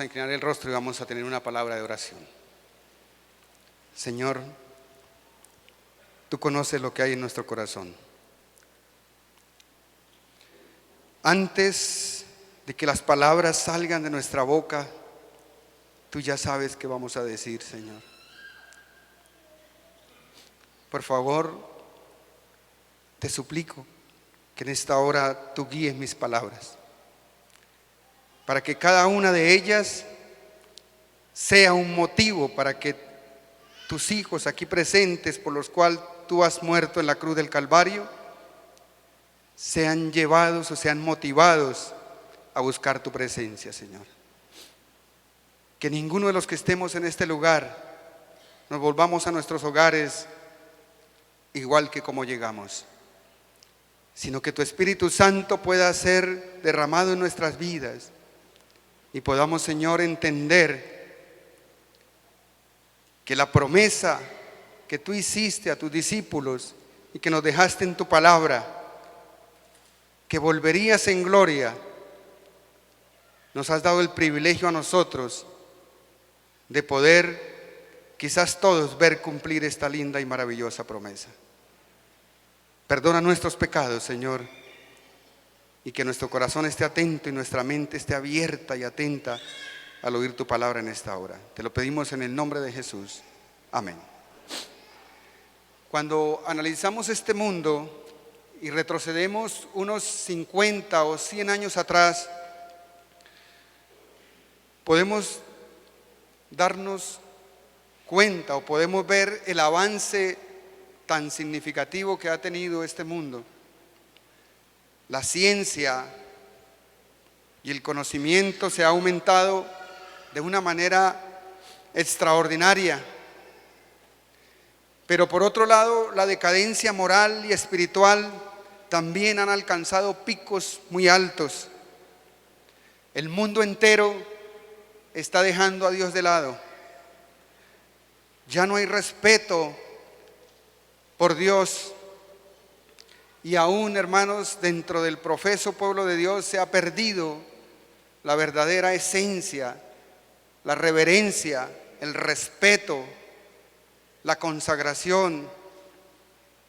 A inclinar el rostro y vamos a tener una palabra de oración. Señor, tú conoces lo que hay en nuestro corazón. Antes de que las palabras salgan de nuestra boca, tú ya sabes qué vamos a decir, Señor. Por favor, te suplico que en esta hora tú guíes mis palabras, para que cada una de ellas sea un motivo para que tus hijos aquí presentes, por los cuales tú has muerto en la cruz del Calvario, sean llevados o sean motivados a buscar tu presencia, Señor. Que ninguno de los que estemos en este lugar nos volvamos a nuestros hogares igual que como llegamos, sino que tu Espíritu Santo pueda ser derramado en nuestras vidas y podamos, Señor, entender que la promesa que tú hiciste a tus discípulos y que nos dejaste en tu palabra, que volverías en gloria, nos has dado el privilegio a nosotros de poder, quizás todos, ver cumplir esta linda y maravillosa promesa. Perdona nuestros pecados, Señor, y que nuestro corazón esté atento y nuestra mente esté abierta y atenta al oír tu palabra en esta hora. Te lo pedimos en el nombre de Jesús. Amén. Cuando analizamos este mundo y retrocedemos unos 50 o 100 años atrás, podemos darnos cuenta o podemos ver el avance tan significativo que ha tenido este mundo. La ciencia y el conocimiento se ha aumentado de una manera extraordinaria. Pero por otro lado, la decadencia moral y espiritual también han alcanzado picos muy altos. El mundo entero está dejando a Dios de lado. Ya no hay respeto por Dios. Y aún, hermanos, dentro del profeso pueblo de Dios se ha perdido la verdadera esencia, la reverencia, el respeto, la consagración.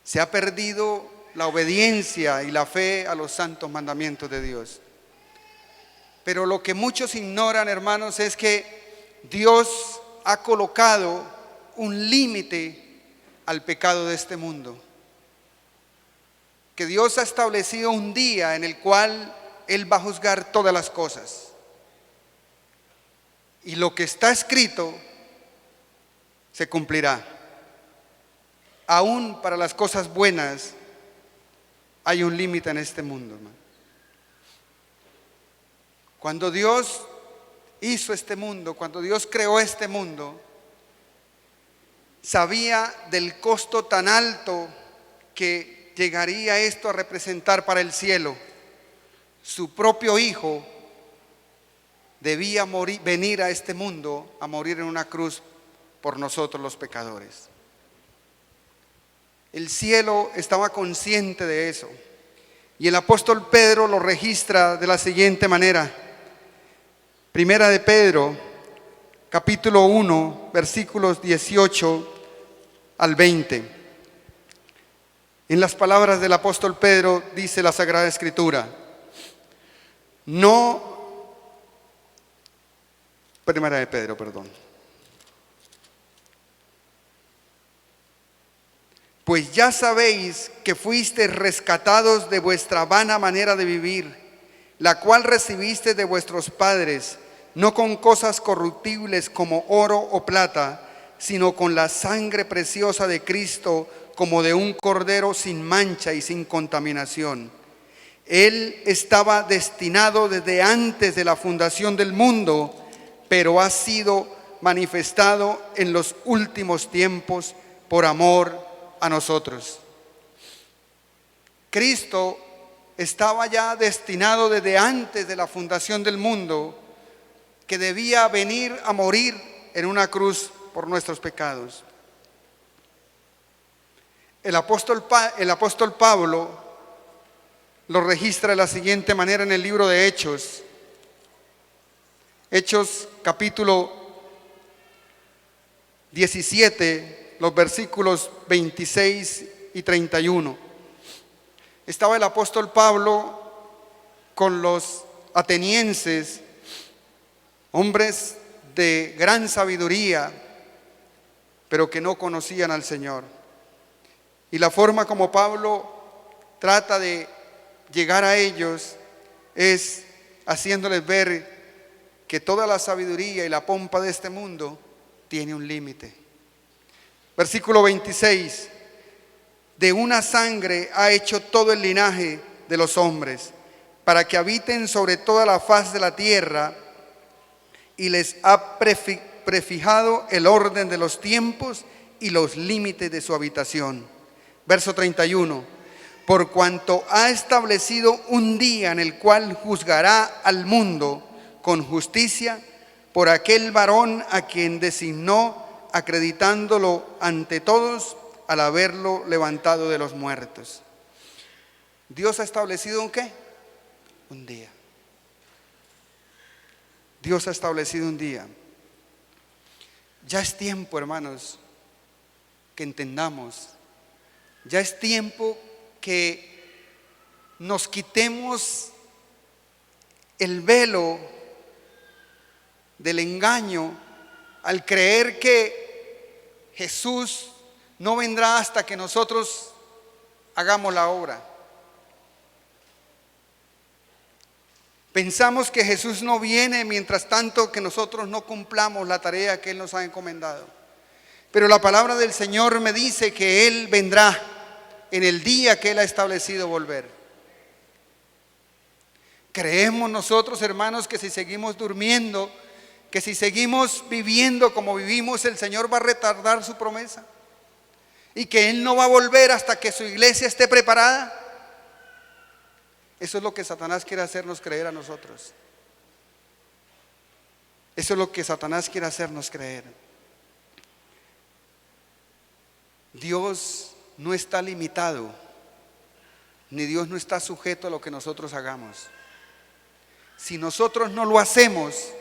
Se ha perdido la obediencia y la fe a los santos mandamientos de Dios. Pero lo que muchos ignoran, hermanos, es que Dios ha colocado un límite al pecado de este mundo. Que Dios ha establecido un día en el cual Él va a juzgar todas las cosas. Y lo que está escrito se cumplirá. Aún para las cosas buenas hay un límite en este mundo, hermano. Cuando Dios hizo este mundo, cuando Dios creó este mundo, sabía del costo tan alto que llegaría esto a representar para el cielo. Su propio Hijo debía venir a este mundo a morir en una cruz por nosotros los pecadores. El cielo estaba consciente de eso. Y el apóstol Pedro lo registra de la siguiente manera. Primera de Pedro, capítulo 1, versículos 18 al 20. En las palabras del apóstol Pedro dice la Sagrada Escritura: Primera de Pedro, perdón. Pues ya sabéis que fuisteis rescatados de vuestra vana manera de vivir, la cual recibisteis de vuestros padres, no con cosas corruptibles como oro o plata, sino con la sangre preciosa de Cristo, como de un cordero sin mancha y sin contaminación. Él estaba destinado desde antes de la fundación del mundo, pero ha sido manifestado en los últimos tiempos por amor a nosotros. Cristo estaba ya destinado desde antes de la fundación del mundo, que debía venir a morir en una cruz por nuestros pecados. El apóstol Pablo lo registra de la siguiente manera en el libro de Hechos, Hechos capítulo 17, los versículos 26 y 31. Estaba el apóstol Pablo con los atenienses, hombres de gran sabiduría, pero que no conocían al Señor. Y la forma como Pablo trata de llegar a ellos es haciéndoles ver que toda la sabiduría y la pompa de este mundo tiene un límite. Versículo 26. De una sangre ha hecho todo el linaje de los hombres, para que habiten sobre toda la faz de la tierra, y les ha prefijado el orden de los tiempos y los límites de su habitación. Verso 31. Por cuanto ha establecido un día en el cual juzgará al mundo con justicia por aquel varón a quien designó, acreditándolo ante todos al haberlo levantado de los muertos. Dios ha establecido ¿un qué? Un día. Dios ha establecido un día. Ya es tiempo, hermanos, que entendamos. Ya es tiempo que nos quitemos el velo del engaño al creer que Jesús no vendrá hasta que nosotros hagamos la obra. Pensamos que Jesús no viene mientras tanto que nosotros no cumplamos la tarea que Él nos ha encomendado. Pero la palabra del Señor me dice que Él vendrá en el día que Él ha establecido volver. Creemos nosotros, hermanos, que si seguimos durmiendo, que si seguimos viviendo como vivimos, el Señor va a retardar su promesa y que Él no va a volver hasta que su iglesia esté preparada. Eso es lo que Satanás quiere hacernos creer a nosotros. Eso es lo que Satanás quiere hacernos creer. Dios no está limitado, ni Dios no está sujeto a lo que nosotros hagamos. Si nosotros no lo hacemos,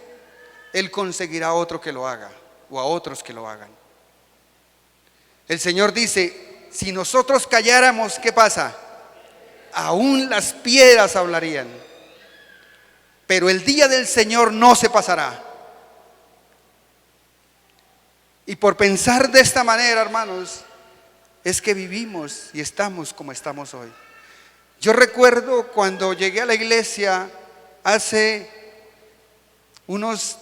Él conseguirá a otro que lo haga o a otros que lo hagan. El Señor dice, si nosotros calláramos, ¿qué pasa? Aún las piedras hablarían. Pero el día del Señor no se pasará. Y por pensar de esta manera, hermanos, es que vivimos y estamos como estamos hoy. Yo recuerdo cuando llegué a la iglesia hace unos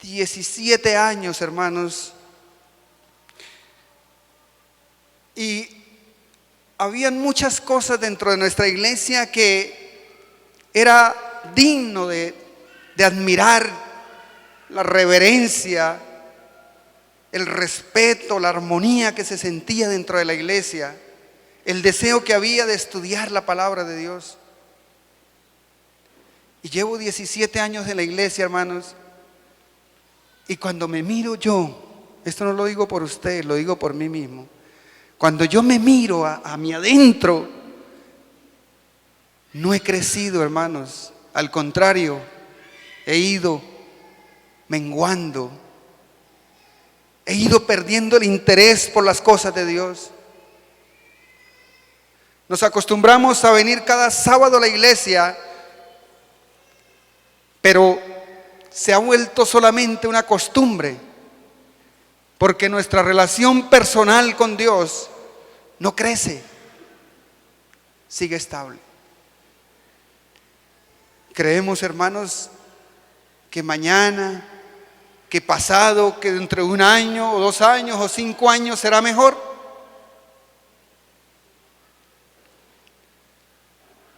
17 años, hermanos, y habían muchas cosas dentro de nuestra iglesia que era digno de admirar: la reverencia, el respeto, la armonía que se sentía dentro de la iglesia, el deseo que había de estudiar la palabra de Dios. Y llevo 17 años en la iglesia, hermanos, y cuando me miro yo, esto no lo digo por usted, lo digo por mí mismo. Cuando yo me miro a mi adentro, no he crecido, hermanos. Al contrario, he ido menguando. He ido perdiendo el interés por las cosas de Dios. Nos acostumbramos a venir cada sábado a la iglesia, pero se ha vuelto solamente una costumbre, porque nuestra relación personal con Dios no crece, sigue estable. Creemos, hermanos, que mañana, que pasado, que dentro de 1 año o 2 años o 5 años será mejor.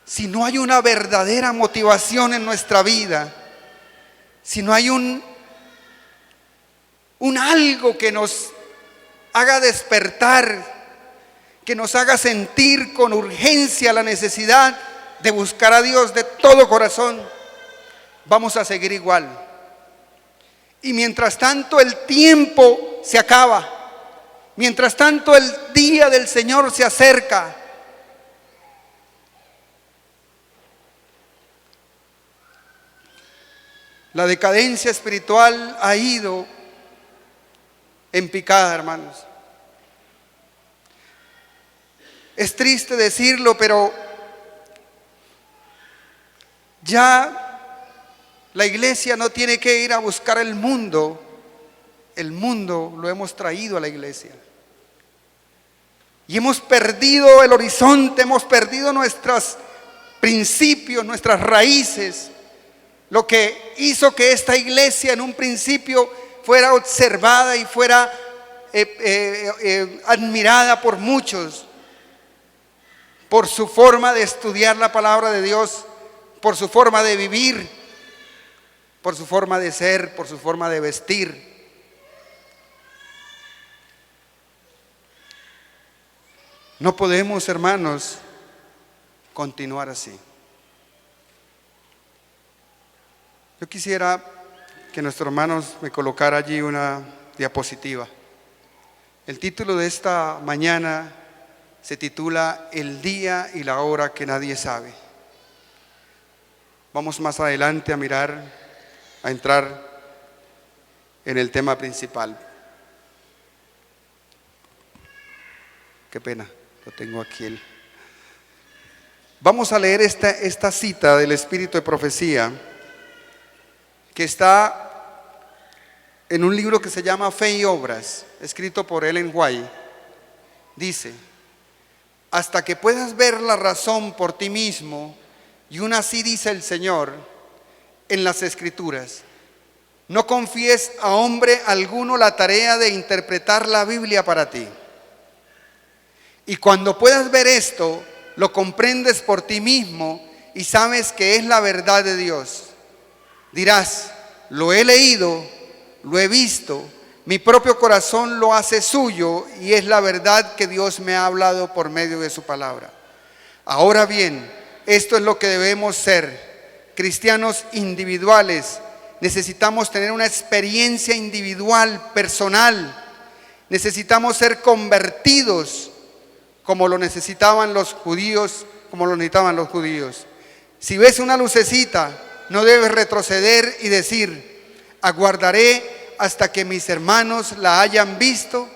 Si no hay una verdadera motivación en nuestra vida, si no hay un algo que nos haga despertar, que nos haga sentir con urgencia la necesidad de buscar a Dios de todo corazón, vamos a seguir igual. Y mientras tanto el tiempo se acaba, mientras tanto el día del Señor se acerca, La decadencia espiritual ha ido en picada, hermanos. Es triste decirlo, pero ya la iglesia no tiene que ir a buscar el mundo lo hemos traído a la iglesia. Y hemos perdido el horizonte, hemos perdido nuestros principios, nuestras raíces. Lo que hizo que esta iglesia en un principio fuera observada y fuera admirada por muchos, por su forma de estudiar la palabra de Dios, por su forma de vivir, por su forma de ser, por su forma de vestir. No podemos, hermanos, continuar así. Yo quisiera que nuestros hermanos me colocara allí una diapositiva. El título de esta mañana se titula El día y la hora que nadie sabe. Vamos más adelante a mirar, a entrar en el tema principal. Qué pena, lo tengo aquí. Vamos a leer esta cita del Espíritu de Profecía, que está en un libro que se llama Fe y Obras, escrito por Ellen White. Dice: hasta que puedas ver la razón por ti mismo, y aún así dice el Señor en las Escrituras, no confíes a hombre alguno la tarea de interpretar la Biblia para ti. Y cuando puedas ver esto, lo comprendes por ti mismo y sabes que es la verdad de Dios. Dirás: lo he leído, lo he visto, mi propio corazón lo hace suyo y es la verdad que Dios me ha hablado por medio de su palabra. Ahora bien, esto es lo que debemos ser, cristianos individuales. Necesitamos tener una experiencia individual, personal. Necesitamos ser convertidos como lo necesitaban los judíos, Si ves una lucecita, no debes retroceder y decir: aguardaré hasta que mis hermanos la hayan visto.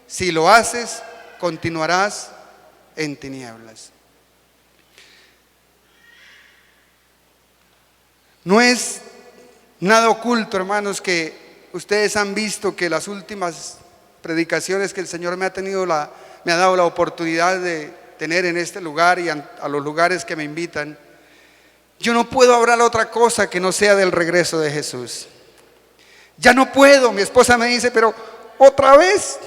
Si lo haces, continuarás en tinieblas. No es nada oculto, hermanos, que ustedes han visto que las últimas predicaciones que el Señor me ha dado la oportunidad de tener en este lugar y a los lugares que me invitan, yo no puedo hablar otra cosa que no sea del regreso de Jesús. Ya no puedo. Mi esposa me dice: pero otra vez.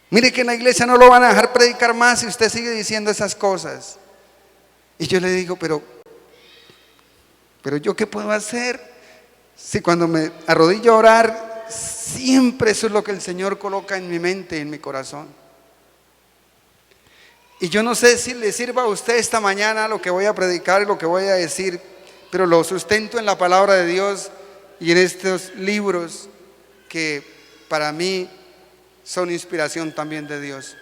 Mire que en la iglesia no lo van a dejar predicar más si usted sigue diciendo esas cosas. Y yo le digo: pero ¿yo qué puedo hacer? Si cuando me arrodillo a orar, siempre eso es lo que el Señor coloca en mi mente y en mi corazón. Y yo no sé si le sirva a usted esta mañana lo que voy a predicar y lo que voy a decir, pero lo sustento en la palabra de Dios y en estos libros que para mí son inspiración también de Dios.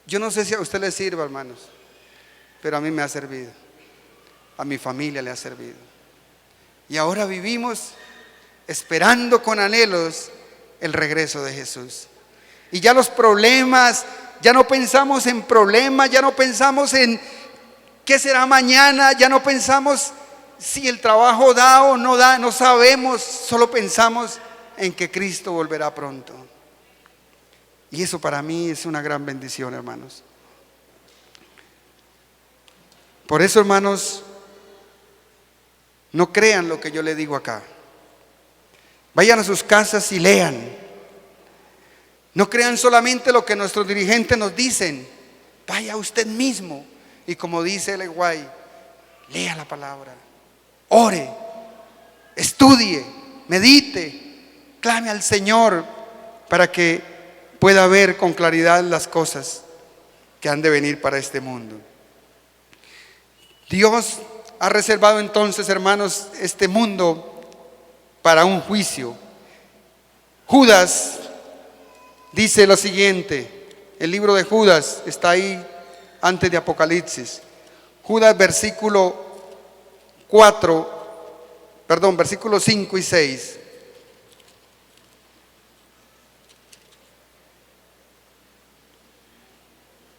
Yo no sé si a usted le sirva, hermanos, pero a mí me ha servido, a mi familia le ha servido. Y ahora vivimos esperando con anhelos el regreso de Jesús. Y ya los problemas, ya no pensamos en problemas, ya no pensamos en qué será mañana, ya no pensamos si el trabajo da o no da, no sabemos, solo pensamos en que Cristo volverá pronto. Y eso para mí es una gran bendición, hermanos. Por eso, hermanos, no crean lo que yo le digo acá. Vayan a sus casas y lean. No crean solamente lo que nuestros dirigentes nos dicen. Vaya usted mismo y, como dice el Guay, lea la palabra, ore, estudie, medite, clame al Señor para que pueda ver con claridad las cosas que han de venir para este mundo. Dios ha reservado entonces, hermanos, este mundo para un juicio. Judas dice lo siguiente, el libro de Judas está ahí antes de Apocalipsis. Judas versículo 4 versículos 5 y 6.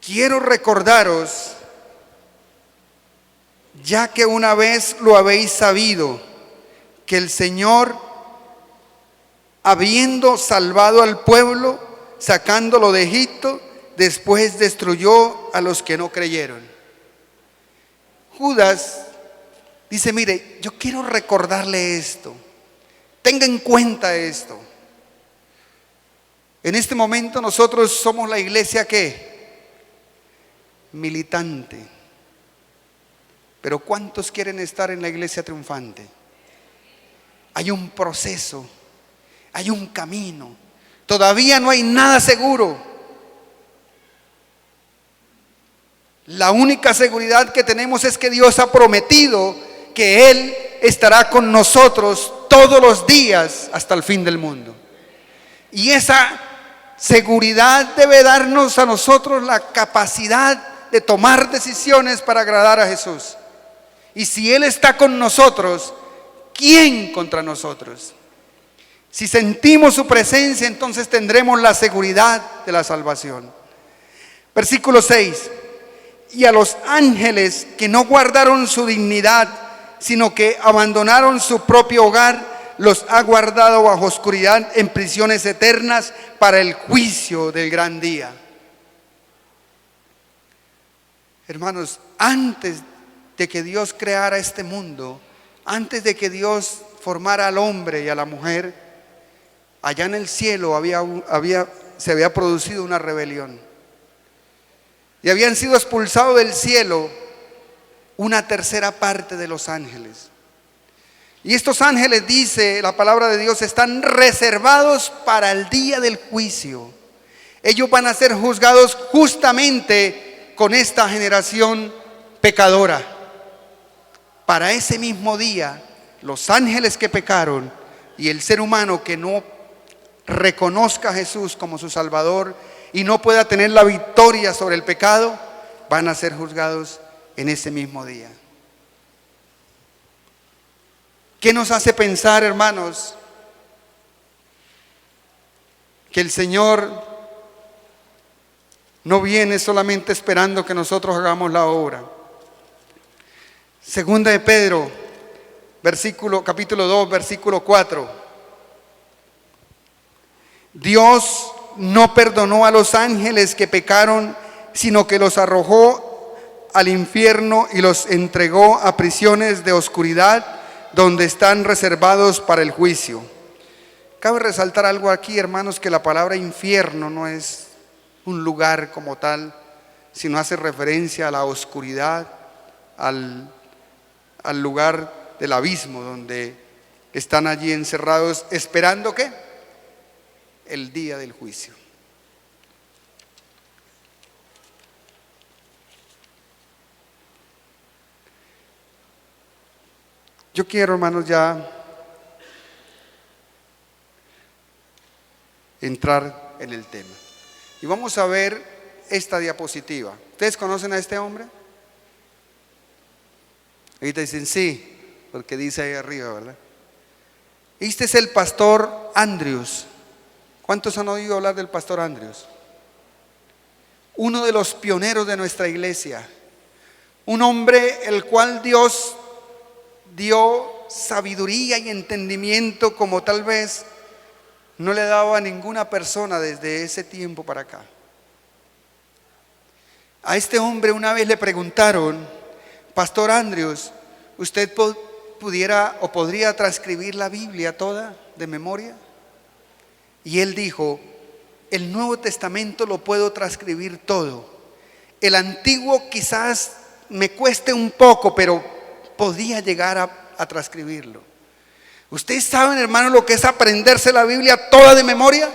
Quiero recordaros, ya que una vez lo habéis sabido, que el Señor, habiendo salvado al pueblo, sacándolo de Egipto, después destruyó a los que no creyeron. Judas dice, mire, yo quiero recordarle esto, tenga en cuenta esto. En este momento nosotros somos la iglesia que militante, pero ¿cuántos quieren estar en la iglesia triunfante? Hay un proceso, hay un camino, todavía no hay nada seguro. La única seguridad que tenemos es que Dios ha prometido que Él estará con nosotros todos los días hasta el fin del mundo. Y esa seguridad debe darnos a nosotros la capacidad de tomar decisiones para agradar a Jesús. Y si Él está con nosotros, ¿quién contra nosotros? Si sentimos su presencia, entonces tendremos la seguridad de la salvación. Versículo 6. Y a los ángeles que no guardaron su dignidad, sino que abandonaron su propio hogar, los ha guardado bajo oscuridad en prisiones eternas para el juicio del gran día. Hermanos, antes de que Dios creara este mundo, antes de que Dios formara al hombre y a la mujer, allá en el cielo se había producido una rebelión. Y habían sido expulsados del cielo una tercera parte de los ángeles. Y estos ángeles, dice la palabra de Dios, están reservados para el día del juicio. Ellos van a ser juzgados justamente con esta generación pecadora. Para ese mismo día, los ángeles que pecaron y el ser humano que no reconozca a Jesús como su Salvador y no pueda tener la victoria sobre el pecado, van a ser juzgados en ese mismo día. ¿Qué nos hace pensar, hermanos, que el Señor no viene solamente esperando que nosotros hagamos la obra? Segunda de Pedro, capítulo 2, versículo 4. Dios no perdonó a los ángeles que pecaron, sino que los arrojó al infierno y los entregó a prisiones de oscuridad, donde están reservados para el juicio. Cabe resaltar algo aquí, hermanos, que la palabra infierno no es un lugar como tal, sino hace referencia a la oscuridad, al lugar del abismo, donde están allí encerrados esperando ¿qué? El día del juicio. Yo quiero, hermanos, ya entrar en el tema. Y vamos a ver esta diapositiva. ¿Ustedes conocen a este hombre? Ahorita dicen sí, porque dice ahí arriba, ¿verdad? Este es el pastor Andrews. ¿Cuántos han oído hablar del pastor Andrews? Uno de los pioneros de nuestra iglesia. Un hombre el cual Dios dio sabiduría y entendimiento como tal vez no le daba a ninguna persona desde ese tiempo para acá. A este hombre una vez le preguntaron: Pastor Andrews, ¿usted pudiera o podría transcribir la Biblia toda de memoria? Y él dijo: el Nuevo Testamento lo puedo transcribir todo. El Antiguo quizás me cueste un poco, pero podía llegar a transcribirlo. ¿Ustedes saben, hermano, lo que es aprenderse la Biblia toda de memoria?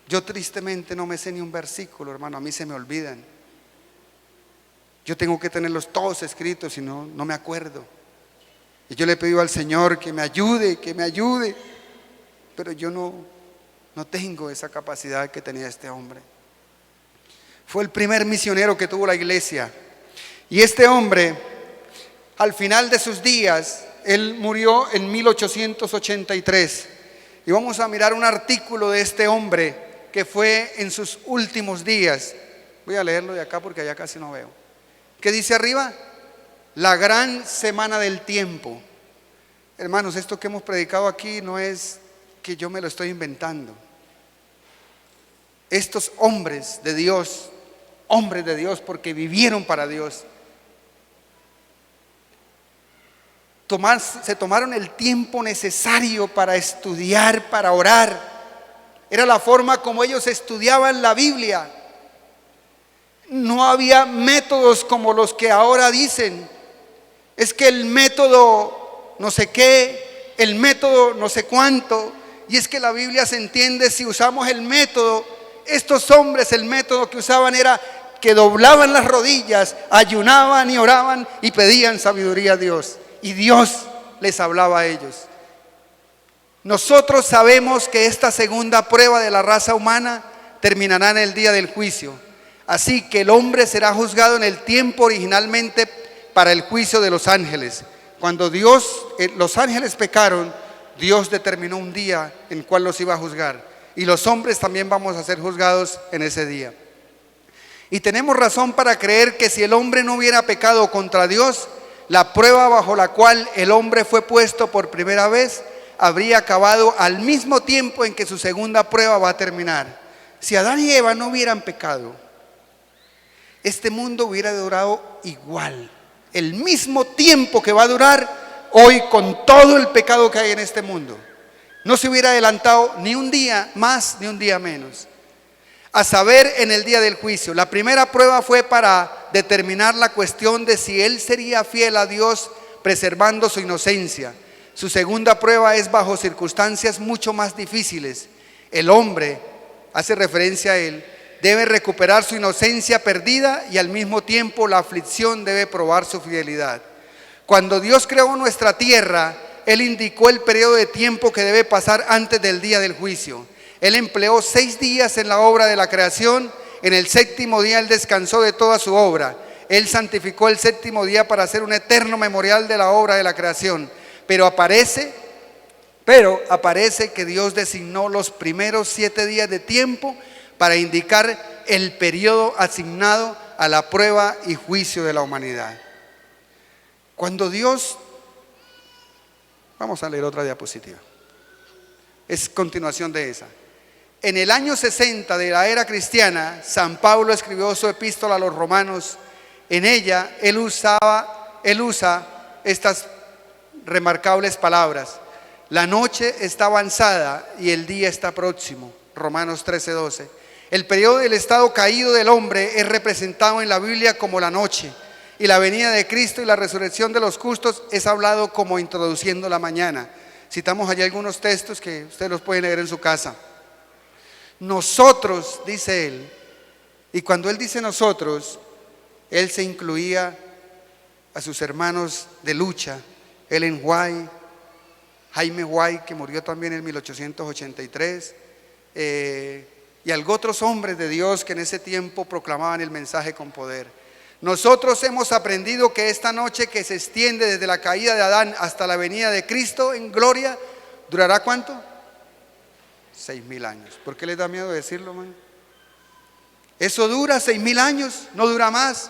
Yo tristemente no me sé ni un versículo, hermano, a mí se me olvidan. Yo tengo que tenerlos todos escritos, si no, no me acuerdo. Y yo le he pedido al Señor que me ayude, pero yo no tengo esa capacidad que tenía este hombre. Fue el primer misionero que tuvo la iglesia. Y este hombre al final de sus días. Él murió en 1883. Y vamos a mirar un artículo de este hombre que fue en sus últimos días. Voy a leerlo de acá porque allá casi no veo. ¿Qué dice arriba? La gran semana del tiempo. Hermanos, esto que hemos predicado aquí no es que yo me lo estoy inventando. Estos hombres de Dios porque vivieron para Dios, se tomaron el tiempo necesario para estudiar, para orar. Era la forma como ellos estudiaban la Biblia. No había métodos como los que ahora dicen. Es que el método no sé qué, el método no sé cuánto. Y es que la Biblia se entiende si usamos el método. Estos hombres, el método que usaban era que doblaban las rodillas, ayunaban y oraban y pedían sabiduría a Dios. Y Dios les hablaba a ellos. Nosotros sabemos que esta segunda prueba de la raza humana terminará en el día del juicio. Así que el hombre será juzgado en el tiempo originalmente para el juicio de los ángeles. Cuando los ángeles pecaron, Dios determinó un día en el cual los iba a juzgar. Y los hombres también vamos a ser juzgados en ese día. Y tenemos razón para creer que si el hombre no hubiera pecado contra Dios, la prueba bajo la cual el hombre fue puesto por primera vez habría acabado al mismo tiempo en que su segunda prueba va a terminar. Si Adán y Eva no hubieran pecado, este mundo hubiera durado igual, el mismo tiempo que va a durar hoy con todo el pecado que hay en este mundo. No se hubiera adelantado ni un día más ni un día menos. A saber, en el día del juicio. La primera prueba fue para determinar la cuestión de si él sería fiel a Dios preservando su inocencia. Su segunda prueba es bajo circunstancias mucho más difíciles. El hombre, hace referencia a él, debe recuperar su inocencia perdida y al mismo tiempo la aflicción debe probar su fidelidad. Cuando Dios creó nuestra tierra, Él indicó el periodo de tiempo que debe pasar antes del día del juicio. Él empleó 6 días en la obra de la creación. En el séptimo día Él descansó de toda su obra. Él santificó el séptimo día para hacer un eterno memorial de la obra de la creación. Pero aparece que Dios designó los primeros 7 días de tiempo para indicar el periodo asignado a la prueba y juicio de la humanidad. Cuando Dios, vamos a leer otra diapositiva, es continuación de esa. En el año 60 de la era cristiana, San Pablo escribió su epístola a los romanos. En ella él usa estas remarcables palabras: la noche está avanzada y el día está próximo. Romanos 13:12. El periodo del estado caído del hombre es representado en la Biblia como la noche, y la venida de Cristo y la resurrección de los justos es hablado como introduciendo la mañana. Citamos allí algunos textos que ustedes los pueden leer en su casa. Nosotros, dice él, y cuando él dice nosotros, él se incluía a sus hermanos de lucha, Ellen White, Jaime White, que murió también en 1883, y otros hombres de Dios que en ese tiempo proclamaban el mensaje con poder. Nosotros hemos aprendido que esta noche, que se extiende desde la caída de Adán hasta la venida de Cristo en gloria, ¿durará cuánto? 6,000 años. ¿Por qué les da miedo decirlo, man? Eso dura 6,000 años, no dura más.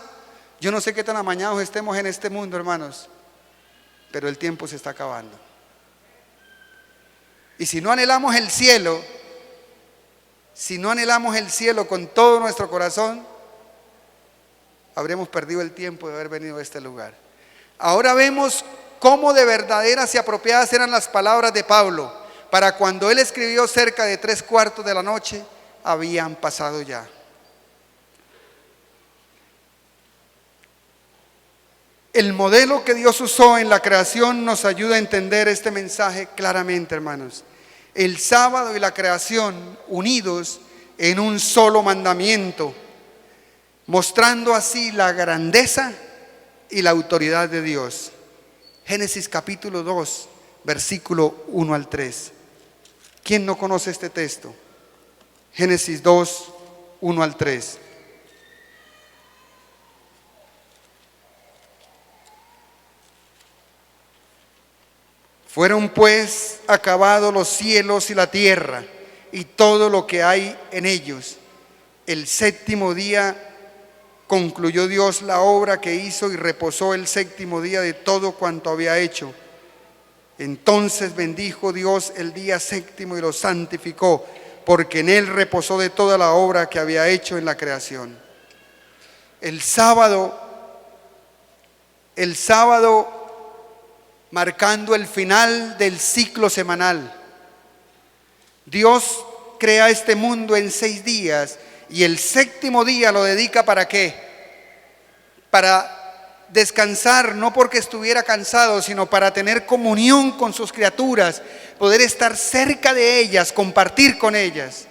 Yo no sé qué tan amañados estemos en este mundo, hermanos, pero el tiempo se está acabando. Y si no anhelamos el cielo, con todo nuestro corazón, habremos perdido el tiempo de haber venido a este lugar. Ahora vemos cómo de verdaderas y apropiadas eran las palabras de Pablo. Para cuando él escribió, cerca de 3/4 de la noche habían pasado ya. El modelo que Dios usó en la creación nos ayuda a entender este mensaje claramente, hermanos. El sábado y la creación unidos en un solo mandamiento, mostrando así la grandeza y la autoridad de Dios. Génesis capítulo 2, versículo 1 al 3. ¿Quién no conoce este texto? Génesis 2, 1 al 3. Fueron pues acabados los cielos y la tierra y todo lo que hay en ellos. El séptimo día concluyó Dios la obra que hizo y reposó el séptimo día de todo cuanto había hecho. Entonces bendijo Dios el día séptimo y lo santificó, porque en él reposó de toda la obra que había hecho en la creación. El sábado marcando el final del ciclo semanal. Dios crea este mundo en 6 días y el séptimo día lo dedica ¿para qué? Para descansar, no porque estuviera cansado, sino para tener comunión con sus criaturas, poder estar cerca de ellas, compartir con ellas.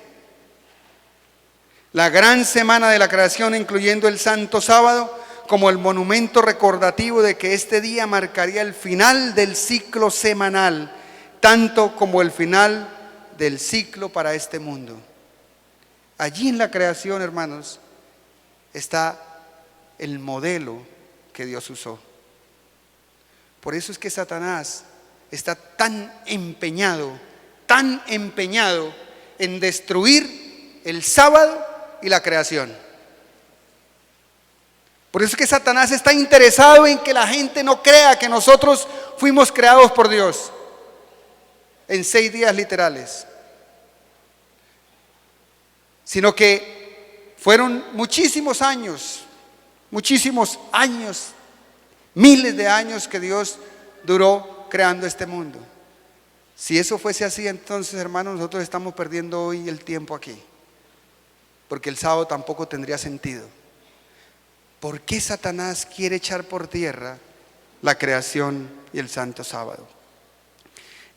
La gran semana de la creación, incluyendo el Santo Sábado, como el monumento recordativo de que este día marcaría el final del ciclo semanal, tanto como el final del ciclo para este mundo. Allí en la creación, hermanos, está el modelo que Dios usó. Por eso es que Satanás está tan empeñado en destruir el sábado y la creación. Por eso es que Satanás está interesado en que la gente no crea que nosotros fuimos creados por Dios en 6 días literales, sino que fueron muchísimos años, miles de años que Dios duró creando este mundo. Si eso fuese así, entonces, hermanos, nosotros estamos perdiendo hoy el tiempo aquí, porque el sábado tampoco tendría sentido. ¿Por qué Satanás quiere echar por tierra la creación y el santo sábado?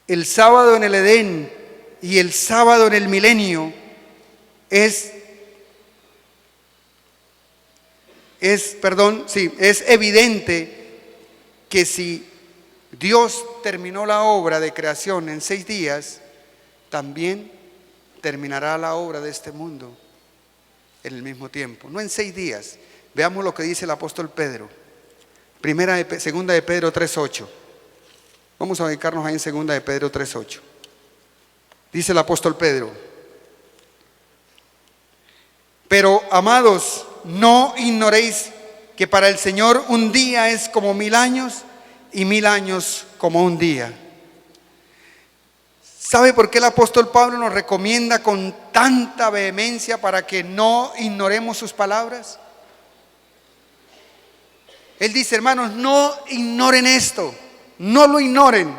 El sábado en el Edén y el sábado en el milenio es evidente que si Dios terminó la obra de creación en 6 días, también terminará la obra de este mundo en el mismo tiempo, no en 6 días. Veamos lo que dice el apóstol Pedro. Segunda de Pedro 3:8. Vamos a ubicarnos ahí en segunda de Pedro 3:8. Dice el apóstol Pedro: pero amados, no ignoréis que para el Señor un día es como 1000 años y 1000 años como un día. ¿Sabe por qué el apóstol Pablo nos recomienda con tanta vehemencia para que no ignoremos sus palabras? Él dice: hermanos, no ignoren esto, no lo ignoren,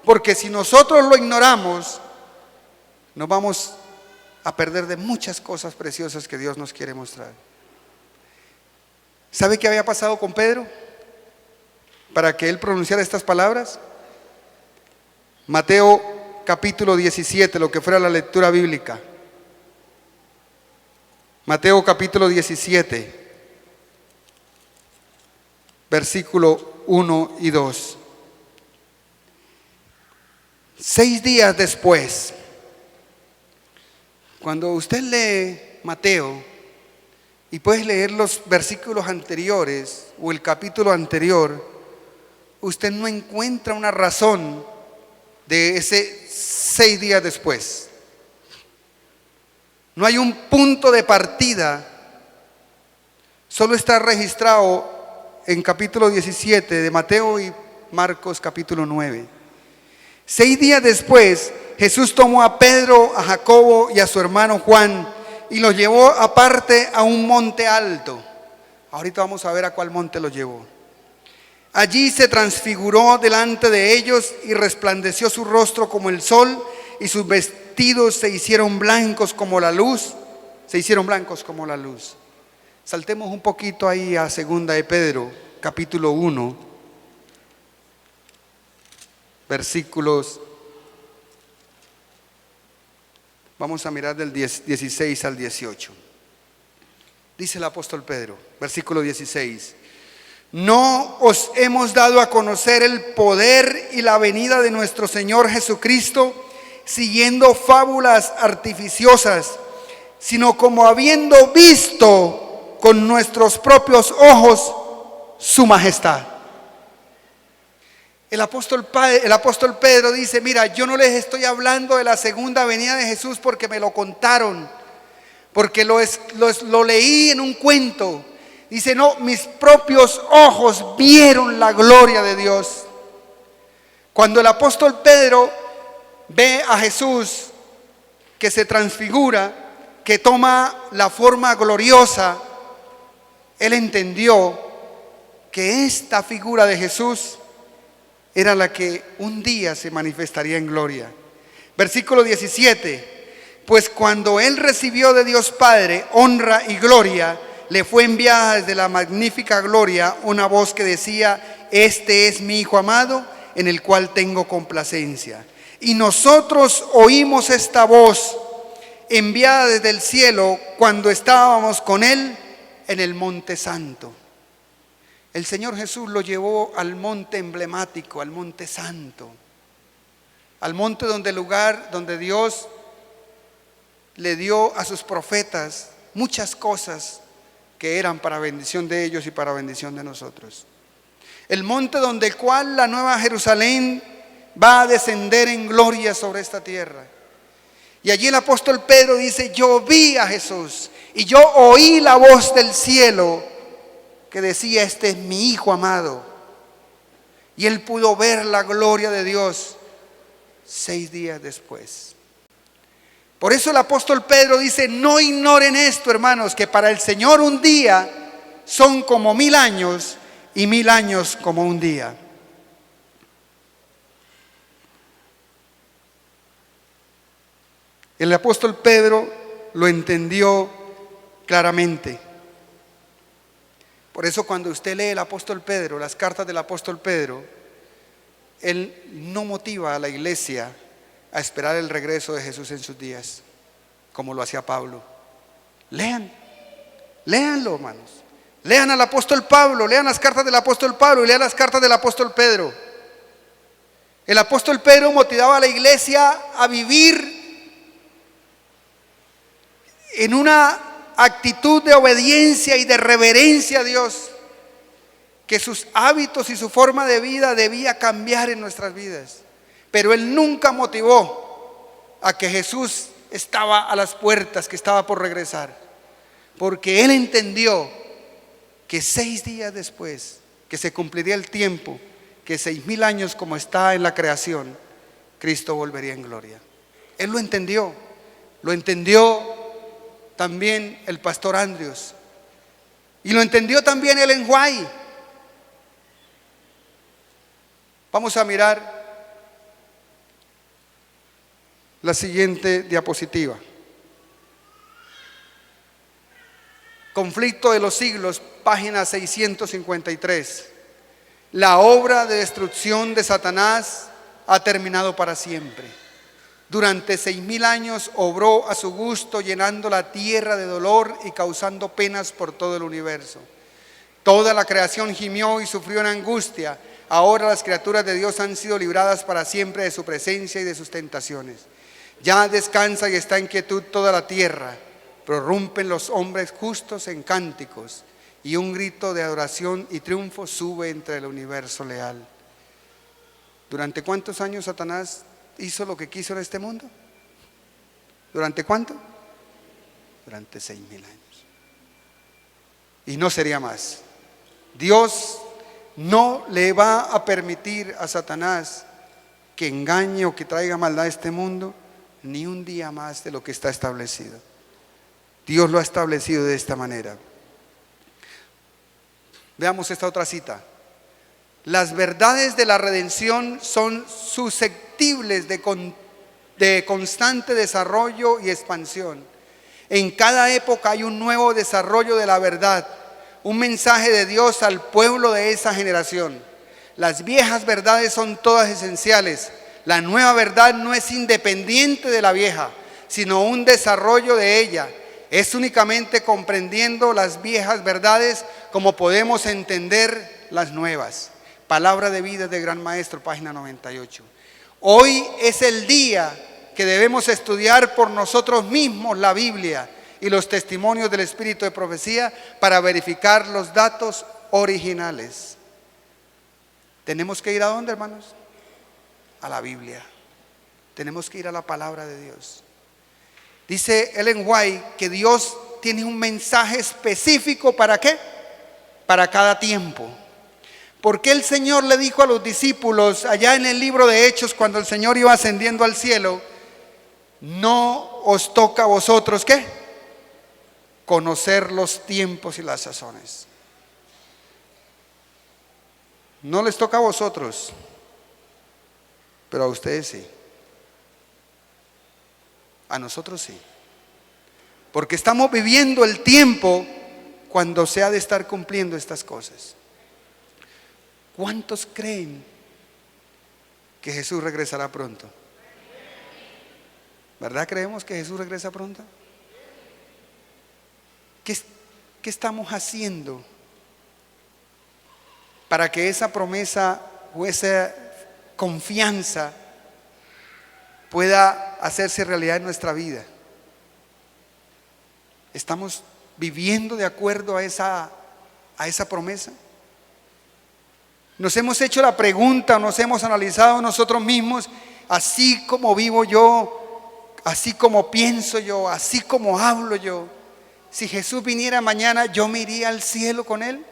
porque si nosotros lo ignoramos, nos vamos a perder de muchas cosas preciosas que Dios nos quiere mostrar. ¿Sabe qué había pasado con Pedro para que él pronunciara estas palabras? Mateo capítulo 17, lo que fuera la lectura bíblica. Mateo capítulo 17. Versículo 1 y 2. 6 días después, cuando usted lee Mateo y puedes leer los versículos anteriores o el capítulo anterior, usted no encuentra una razón de ese 6 días después. No hay un punto de partida, solo está registrado en capítulo 17 de Mateo y Marcos capítulo 9. 6 días después, Jesús tomó a Pedro, a Jacobo y a su hermano Juan y los llevó aparte a un monte alto. Ahorita vamos a ver a cuál monte los llevó. Allí se transfiguró delante de ellos y resplandeció su rostro como el sol y sus vestidos se hicieron blancos como la luz. Saltemos un poquito ahí a segunda de Pedro, capítulo 1, versículos, vamos a mirar del 16 al 18. Dice el apóstol Pedro, versículo 16: no os hemos dado a conocer el poder y la venida de nuestro Señor Jesucristo siguiendo fábulas artificiosas, sino como habiendo visto con nuestros propios ojos su majestad. El apóstol Pedro dice, mira, yo no les estoy hablando de la segunda venida de Jesús porque me lo contaron, porque lo leí en un cuento. Dice, no, mis propios ojos vieron la gloria de Dios. Cuando el apóstol Pedro ve a Jesús que se transfigura, que toma la forma gloriosa, él entendió que esta figura de Jesús era la que un día se manifestaría en gloria. Versículo 17, pues cuando él recibió de Dios Padre honra y gloria, le fue enviada desde la magnífica gloria una voz que decía, este es mi Hijo amado, en el cual tengo complacencia. Y nosotros oímos esta voz enviada desde el cielo cuando estábamos con él en el monte santo. El Señor Jesús lo llevó al monte emblemático, al monte santo, al monte donde Dios le dio a sus profetas muchas cosas que eran para bendición de ellos y para bendición de nosotros. El monte donde el cual la nueva Jerusalén va a descender en gloria sobre esta tierra. Y allí el apóstol Pedro dice, yo vi a Jesús y yo oí la voz del cielo que decía, este es mi Hijo amado. Y él pudo ver la gloria de Dios 6 días después. Por eso el apóstol Pedro dice, no ignoren esto, hermanos, que para el Señor un día son como 1000 años y 1000 años como un día. El apóstol Pedro lo entendió claramente. Por eso cuando usted lee el apóstol Pedro, las cartas del apóstol Pedro, él no motiva a la iglesia a esperar el regreso de Jesús en sus días, como lo hacía Pablo. Léanlo, hermanos. Lean al apóstol Pablo, lean las cartas del apóstol Pablo y lean las cartas del apóstol Pedro. El apóstol Pedro motivaba a la iglesia a vivir en una actitud de obediencia y de reverencia a Dios, que sus hábitos y su forma de vida debía cambiar en nuestras vidas. Pero él nunca motivó a que Jesús estaba a las puertas, que estaba por regresar, porque él entendió que 6 días después, que se cumpliría el tiempo, que 6000 años como está en la creación, Cristo volvería en gloria. Él lo entendió también el pastor Andrews, y lo entendió también Ellen White. Vamos a mirar la siguiente diapositiva. Conflicto de los siglos, página 653. La obra de destrucción de Satanás ha terminado para siempre. Durante 6000 años obró a su gusto, llenando la tierra de dolor y causando penas por todo el universo. Toda la creación gimió y sufrió en angustia. Ahora las criaturas de Dios han sido libradas para siempre de su presencia y de sus tentaciones. Ya descansa y está en quietud toda la tierra. Prorrumpen los hombres justos en cánticos, y un grito de adoración y triunfo sube entre el universo leal. ¿Durante cuántos años Satanás hizo lo que quiso en este mundo? ¿Durante cuánto? Durante 6000 años. Y no sería más. Dios no le va a permitir a Satanás que engañe o que traiga maldad a este mundo ni un día más de lo que está establecido. Dios lo ha establecido de esta manera. Veamos esta otra cita. Las verdades de la redención son susceptibles de constante desarrollo y expansión. En cada época hay un nuevo desarrollo de la verdad, un mensaje de Dios al pueblo de esa generación. Las viejas verdades son todas esenciales. La nueva verdad no es independiente de la vieja, sino un desarrollo de ella. Es únicamente comprendiendo las viejas verdades como podemos entender las nuevas. Palabra de vida de Gran Maestro, página 98. Hoy es el día que debemos estudiar por nosotros mismos la Biblia y los testimonios del Espíritu de profecía para verificar los datos originales. Tenemos que ir ¿a dónde, hermanos? A la Biblia. Tenemos que ir a la palabra de Dios. Dice Ellen White que Dios tiene un mensaje específico ¿para qué? Para cada tiempo. Porque el Señor le dijo a los discípulos allá en el libro de Hechos, cuando el Señor iba ascendiendo al cielo: no os toca a vosotros ¿qué? Conocer los tiempos y las sazones. No les toca a vosotros, pero a ustedes sí. A nosotros sí. Porque estamos viviendo el tiempo cuando se ha de estar cumpliendo estas cosas. ¿Cuántos creen que Jesús regresará pronto? ¿Verdad creemos que Jesús regresa pronto? ¿Qué estamos haciendo para que esa promesa o esa confianza pueda hacerse realidad en nuestra vida? ¿Estamos viviendo de acuerdo a esa promesa? Nos hemos hecho la pregunta, nos hemos analizado nosotros mismos: así como vivo yo, así como pienso yo, así como hablo yo, si Jesús viniera mañana, ¿yo me iría al cielo con Él?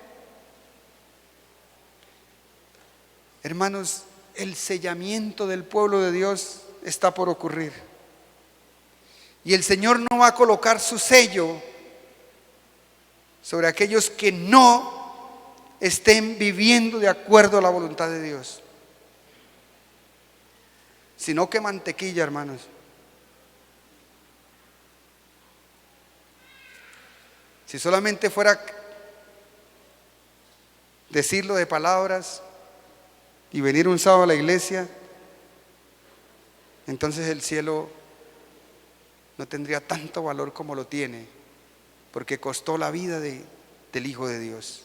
Hermanos, el sellamiento del pueblo de Dios está por ocurrir. Y el Señor no va a colocar su sello sobre aquellos que no estén viviendo de acuerdo a la voluntad de Dios, sino que mantequilla, hermanos. Si solamente fuera decirlo de palabras y venir un sábado a la iglesia, entonces el cielo no tendría tanto valor como lo tiene, porque costó la vida del Hijo de Dios.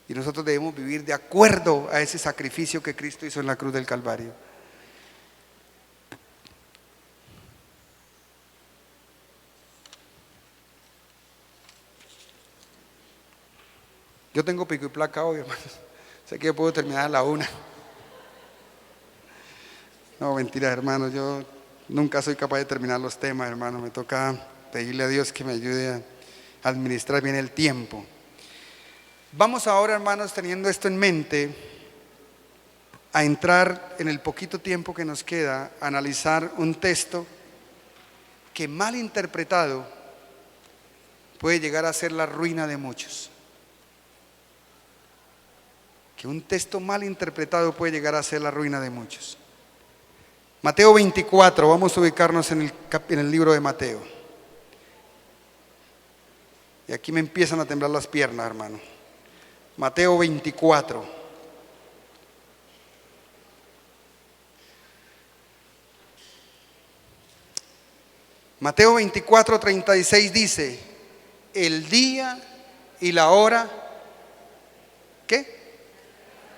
Y nosotros debemos vivir de acuerdo a ese sacrificio que Cristo hizo en la cruz del Calvario. Yo tengo pico y placa hoy, hermanos. Sé que yo puedo terminar a la 1. No, mentira, hermanos. Yo nunca soy capaz de terminar los temas, hermanos. Me toca pedirle a Dios que me ayude a administrar bien el tiempo. Vamos ahora, hermanos, teniendo esto en mente, a entrar en el poquito tiempo que nos queda, a analizar un texto que mal interpretado puede llegar a ser la ruina de muchos. Que un texto mal interpretado puede llegar a ser la ruina de muchos. Mateo 24, vamos a ubicarnos en el libro de Mateo. Y aquí me empiezan a temblar las piernas, hermano. Mateo 24. Mateo 24, 36 dice: el día y la hora, ¿qué?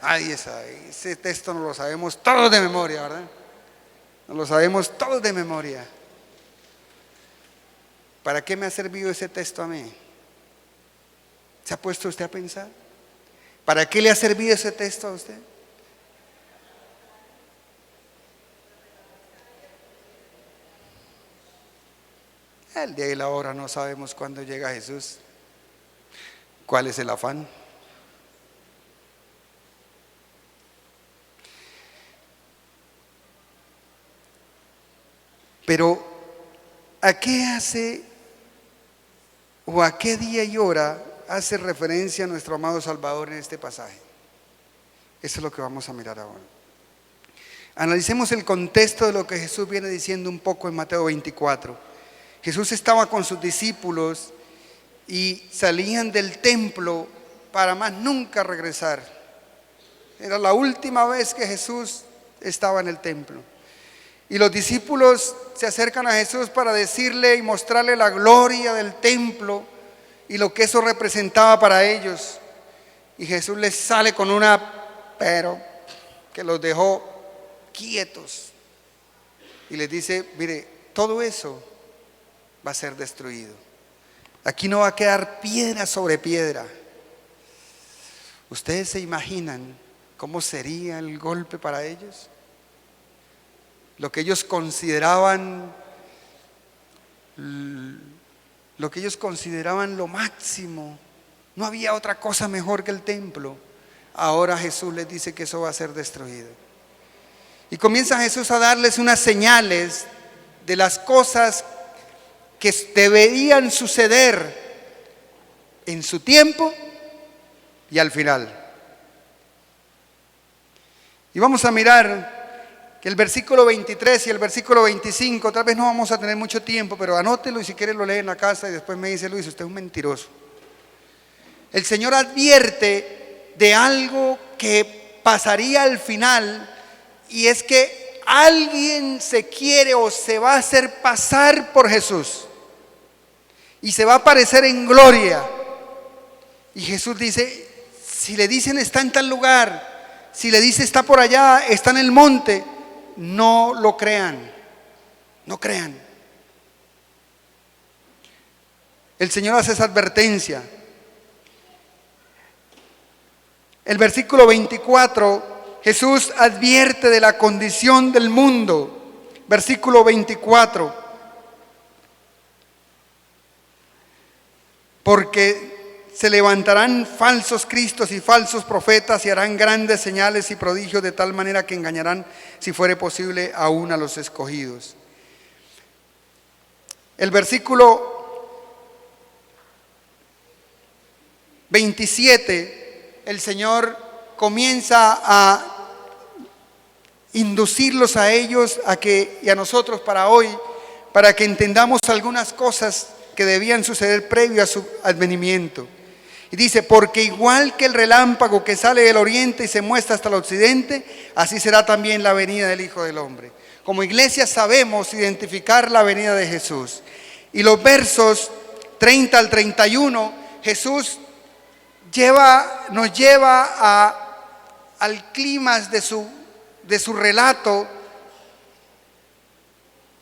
Ay, ese texto no lo sabemos todos de memoria, ¿verdad? No lo sabemos todos de memoria. ¿Para qué me ha servido ese texto a mí? ¿Se ha puesto usted a pensar? ¿Para qué le ha servido ese texto a usted? El día y la hora no sabemos cuándo llega Jesús. ¿Cuál es el afán? Pero ¿a qué hace o a qué día y hora hace referencia a nuestro amado Salvador en este pasaje? Eso es lo que vamos a mirar ahora. Analicemos el contexto de lo que Jesús viene diciendo un poco en Mateo 24. Jesús estaba con sus discípulos y salían del templo para más nunca regresar. Era la última vez que Jesús estaba en el templo. Y los discípulos se acercan a Jesús para decirle y mostrarle la gloria del templo y lo que eso representaba para ellos. Y Jesús les sale con una pero que los dejó quietos. Y les dice: mire, todo eso va a ser destruido. Aquí no va a quedar piedra sobre piedra. Ustedes se imaginan ¿cómo sería el golpe para ellos? Lo que ellos consideraban lo máximo. No había otra cosa mejor que el templo. Ahora Jesús les dice que eso va a ser destruido. Y comienza Jesús a darles unas señales de las cosas que deberían suceder en su tiempo y al final. Y vamos a mirar que el versículo 23 y el versículo 25, tal vez no vamos a tener mucho tiempo, pero anótelo y si quiere lo lee en la casa y después me dice: Luis, usted es un mentiroso. El Señor advierte de algo que pasaría al final, y es que alguien se quiere o se va a hacer pasar por Jesús y se va a aparecer en gloria. Y Jesús dice: si le dicen está en tal lugar, si le dice está por allá, está en el monte, no lo crean, no crean. El Señor hace esa advertencia. El versículo 24, Jesús advierte de la condición del mundo. Versículo 24. Porque se levantarán falsos cristos y falsos profetas y harán grandes señales y prodigios, de tal manera que engañarán, si fuere posible, aún a los escogidos. El versículo 27, el Señor comienza a inducirlos a ellos y a nosotros para hoy, para que entendamos algunas cosas que debían suceder previo a su advenimiento. Y dice: porque igual que el relámpago que sale del oriente y se muestra hasta el occidente, así será también la venida del Hijo del Hombre. Como iglesia sabemos identificar la venida de Jesús. Y los versos 30 al 31, Jesús nos lleva al clímax de su relato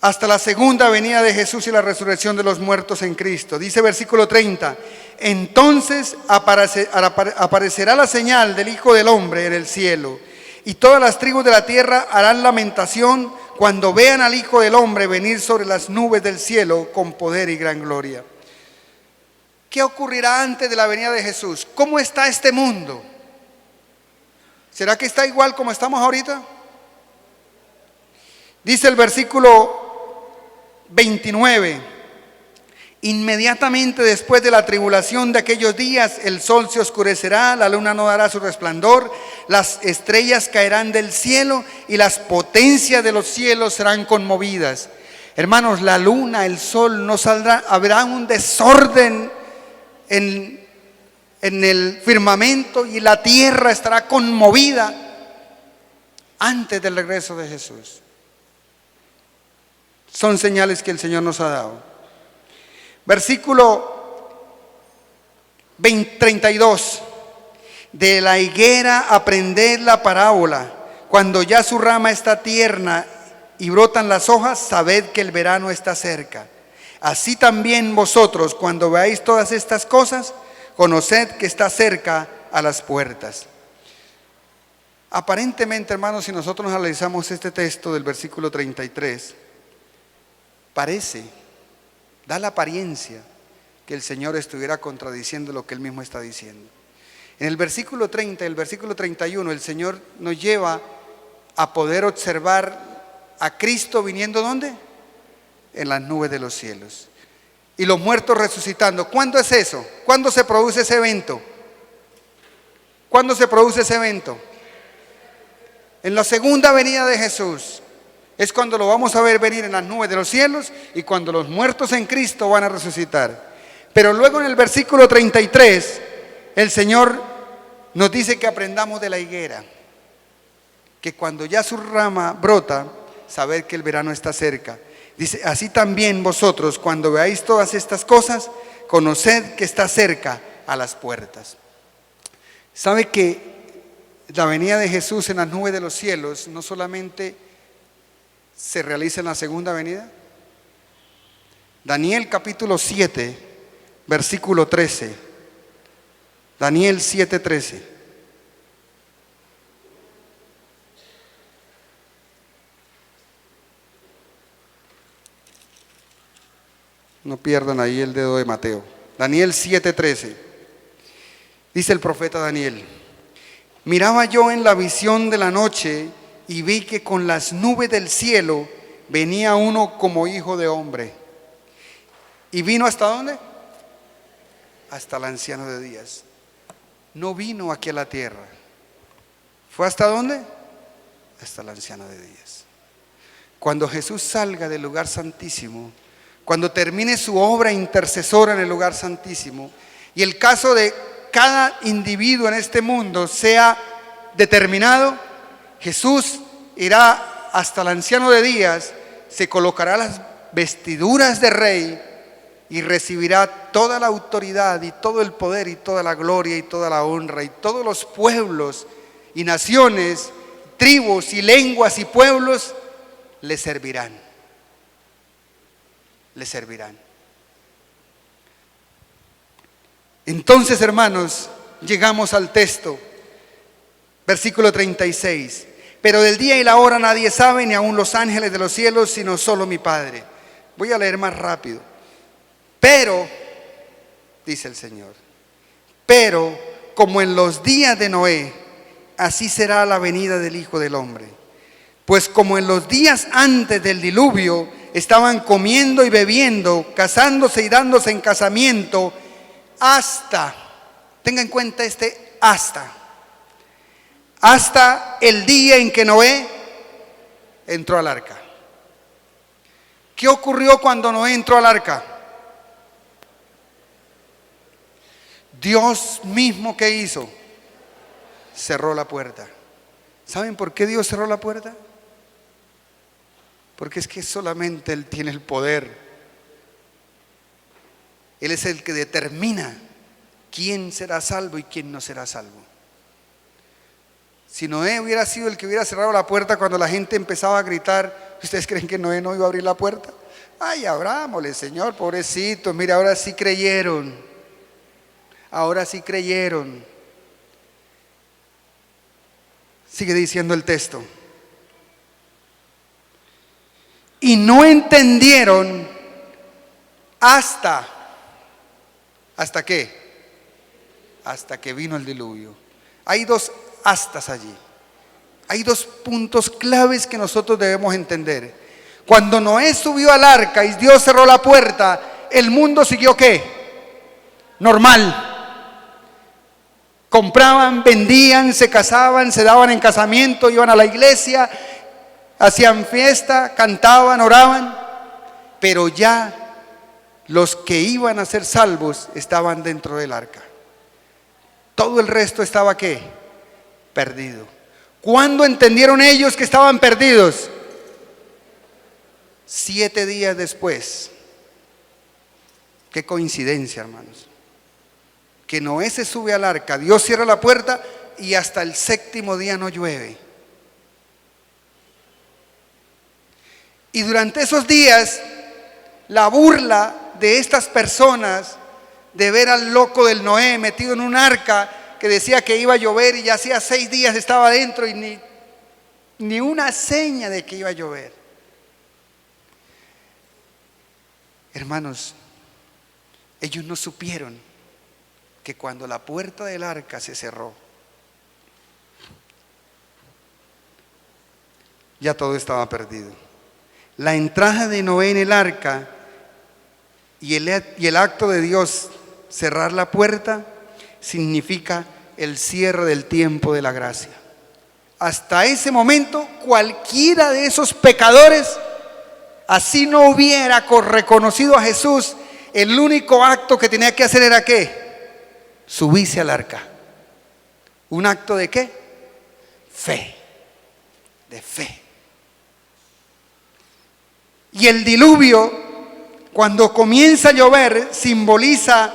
hasta la segunda venida de Jesús y la resurrección de los muertos en Cristo. Dice versículo 30: entonces aparecerá la señal del Hijo del Hombre en el cielo, y todas las tribus de la tierra harán lamentación cuando vean al Hijo del Hombre venir sobre las nubes del cielo con poder y gran gloria. ¿Qué ocurrirá antes de la venida de Jesús? ¿Cómo está este mundo? ¿Será que está igual como estamos ahorita? Dice el versículo 29: inmediatamente después de la tribulación de aquellos días, el sol se oscurecerá, la luna no dará su resplandor, las estrellas caerán del cielo y las potencias de los cielos serán conmovidas. Hermanos, la luna, el sol no saldrá, habrá un desorden en el firmamento y la tierra estará conmovida antes del regreso de Jesús. Son señales que el Señor nos ha dado. Versículo 32: de la higuera aprended la parábola. Cuando ya su rama está tierna y brotan las hojas, sabed que el verano está cerca. Así también vosotros, cuando veáis todas estas cosas, conoced que está cerca a las puertas. Aparentemente, hermanos, si nosotros analizamos este texto del versículo 33, da la apariencia que el Señor estuviera contradiciendo lo que Él mismo está diciendo. En el versículo 30 y el versículo 31, el Señor nos lleva a poder observar a Cristo viniendo, ¿dónde? En las nubes de los cielos. Y los muertos resucitando. ¿Cuándo es eso? ¿Cuándo se produce ese evento? ¿Cuándo se produce ese evento? En la segunda venida de Jesús. Es cuando lo vamos a ver venir en las nubes de los cielos y cuando los muertos en Cristo van a resucitar. Pero luego en el versículo 33, el Señor nos dice que aprendamos de la higuera. Que cuando ya su rama brota, saber que el verano está cerca. Dice: así también vosotros, cuando veáis todas estas cosas, conoced que está cerca a las puertas. ¿Sabe que la venida de Jesús en las nubes de los cielos no solamente se realiza en la segunda venida? Daniel capítulo 7, versículo 13. Daniel 7:13. No pierdan ahí el dedo de Mateo. Daniel 7:13. Dice el profeta Daniel: miraba yo en la visión de la noche y vi que con las nubes del cielo venía uno como hijo de hombre. ¿Y vino hasta dónde? Hasta el anciano de días. No vino aquí a la tierra. ¿Fue hasta dónde? Hasta el anciano de días. Cuando Jesús salga del lugar santísimo, cuando termine su obra intercesora en el lugar santísimo, y el caso de cada individuo en este mundo sea determinado, Jesús irá hasta el anciano de días, se colocará las vestiduras de rey y recibirá toda la autoridad y todo el poder y toda la gloria y toda la honra, y todos los pueblos y naciones, tribus y lenguas y pueblos le servirán. Le servirán. Entonces, hermanos, llegamos al texto, versículo 36. Pero del día y la hora nadie sabe, ni aun los ángeles de los cielos, sino solo mi Padre. Voy a leer más rápido. Pero, dice el Señor, pero como en los días de Noé, así será la venida del Hijo del Hombre. Pues como en los días antes del diluvio estaban comiendo y bebiendo, casándose y dándose en casamiento, hasta, tenga en cuenta hasta el día en que Noé entró al arca. ¿Qué ocurrió cuando Noé entró al arca? Dios mismo, ¿qué hizo? Cerró la puerta. ¿Saben por qué Dios cerró la puerta? Porque es que solamente Él tiene el poder. Él es el que determina quién será salvo y quién no será salvo. Si Noé hubiera sido el que hubiera cerrado la puerta cuando la gente empezaba a gritar, ¿ustedes creen que Noé no iba a abrir la puerta? Ay, abrámosle, Señor, pobrecito, mira, ahora sí creyeron. Ahora sí creyeron. Sigue diciendo el texto. Y no entendieron ¿hasta qué? Hasta que vino el diluvio. Hay dos hastas allí. Hay dos puntos claves que nosotros debemos entender. Cuando Noé subió al arca y Dios cerró la puerta, el mundo siguió ¿qué? Normal. Compraban, vendían, se casaban, se daban en casamiento, iban a la iglesia, hacían fiesta, cantaban, oraban, pero ya los que iban a ser salvos estaban dentro del arca. Todo el resto estaba ¿qué? Perdido. ¿Cuándo entendieron ellos que estaban perdidos? 7 días después. Qué coincidencia, hermanos. Que Noé se sube al arca, Dios cierra la puerta y hasta el 7º día no llueve. Y durante esos días, la burla de estas personas de ver al loco del Noé metido en un arca que decía que iba a llover y ya hacía 6 días estaba dentro y ni una seña de que iba a llover. Hermanos, ellos no supieron que cuando la puerta del arca se cerró, ya todo estaba perdido. La entrada de Noé en el arca y el acto de Dios cerrar la puerta significa el cierre del tiempo de la gracia. Hasta ese momento, cualquiera de esos pecadores, así no hubiera reconocido a Jesús, el único acto que tenía que hacer era ¿qué? Subirse al arca. ¿Un acto de qué? Fe. De fe. Y el diluvio, cuando comienza a llover, simboliza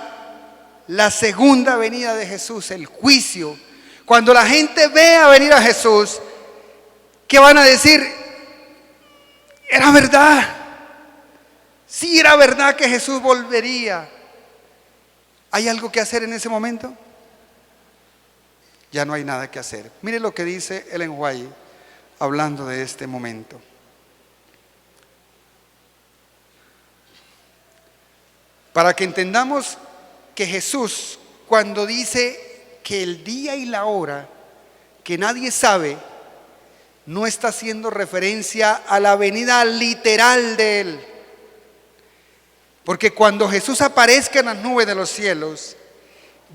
la segunda venida de Jesús, el juicio. Cuando la gente vea venir a Jesús, ¿qué van a decir? Era verdad. Sí, era verdad que Jesús volvería. ¿Hay algo que hacer en ese momento? Ya no hay nada que hacer. Mire lo que dice Ellen White hablando de este momento. Para que entendamos que Jesús, cuando dice que el día y la hora que nadie sabe, no está haciendo referencia a la venida literal de Él. Porque cuando Jesús aparezca en las nubes de los cielos,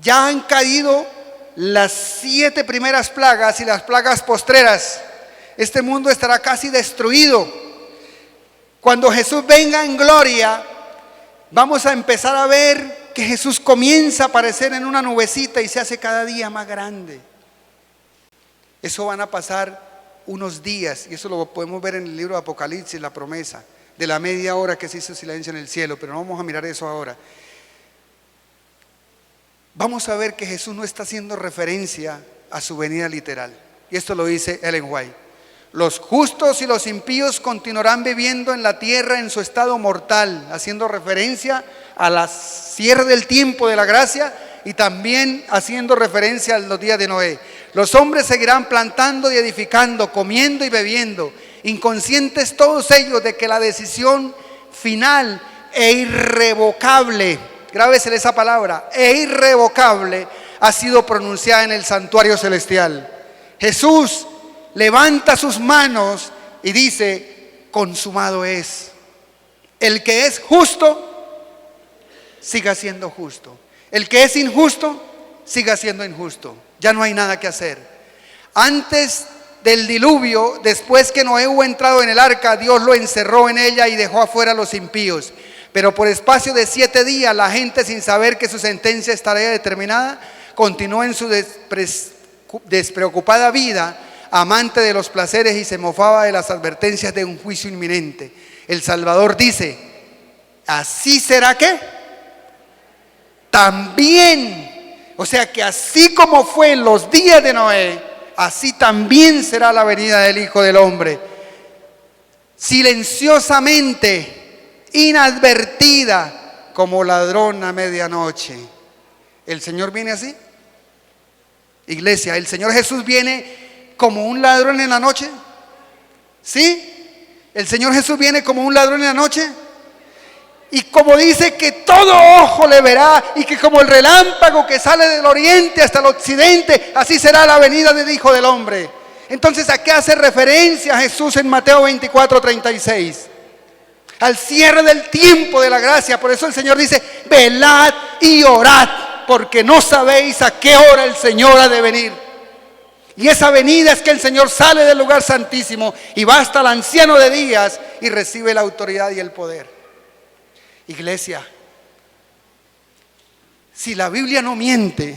ya han caído las 7 primeras plagas y las plagas postreras. Este mundo estará casi destruido. Cuando Jesús venga en gloria, vamos a empezar a ver que Jesús comienza a aparecer en una nubecita y se hace cada día más grande. Eso van a pasar unos días, y eso lo podemos ver en el libro de Apocalipsis, la promesa de la media hora que se hizo silencio en el cielo, pero no vamos a mirar eso ahora. Vamos a ver que Jesús no está haciendo referencia a su venida literal, y esto lo dice Ellen White. Los justos y los impíos continuarán viviendo en la tierra en su estado mortal, haciendo referencia a la cierre del tiempo de la gracia y también haciendo referencia a los días de Noé. Los hombres seguirán plantando y edificando, comiendo y bebiendo, inconscientes todos ellos de que la decisión final e irrevocable, grábesele esa palabra, e irrevocable, ha sido pronunciada en el santuario celestial. Jesús levanta sus manos y dice: consumado es. El que es justo, siga siendo justo. El que es injusto, siga siendo injusto. Ya no hay nada que hacer. Antes del diluvio, después que Noé hubo entrado en el arca, Dios lo encerró en ella y dejó afuera a los impíos. Pero por espacio de 7 días, la gente, sin saber que su sentencia estaría determinada, continuó en su despreocupada vida, amante de los placeres, y se mofaba de las advertencias de un juicio inminente. El Salvador dice: así será que también, o sea que así como fue en los días de Noé, así también será la venida del Hijo del Hombre. Silenciosamente, inadvertida, como ladrón a medianoche. ¿El Señor viene así? Iglesia, ¿el Señor Jesús viene como un ladrón en la noche? ¿Sí? ¿El Señor Jesús viene como un ladrón en la noche? Y como dice que todo ojo le verá, y que como el relámpago que sale del oriente hasta el occidente, así será la venida del Hijo del Hombre. Entonces, ¿a qué hace referencia Jesús en Mateo 24:36? Al cierre del tiempo de la gracia. Por eso el Señor dice: velad y orad, porque no sabéis a qué hora el Señor ha de venir. Y esa venida es que el Señor sale del lugar santísimo y va hasta el anciano de días y recibe la autoridad y el poder. Iglesia, si la Biblia no miente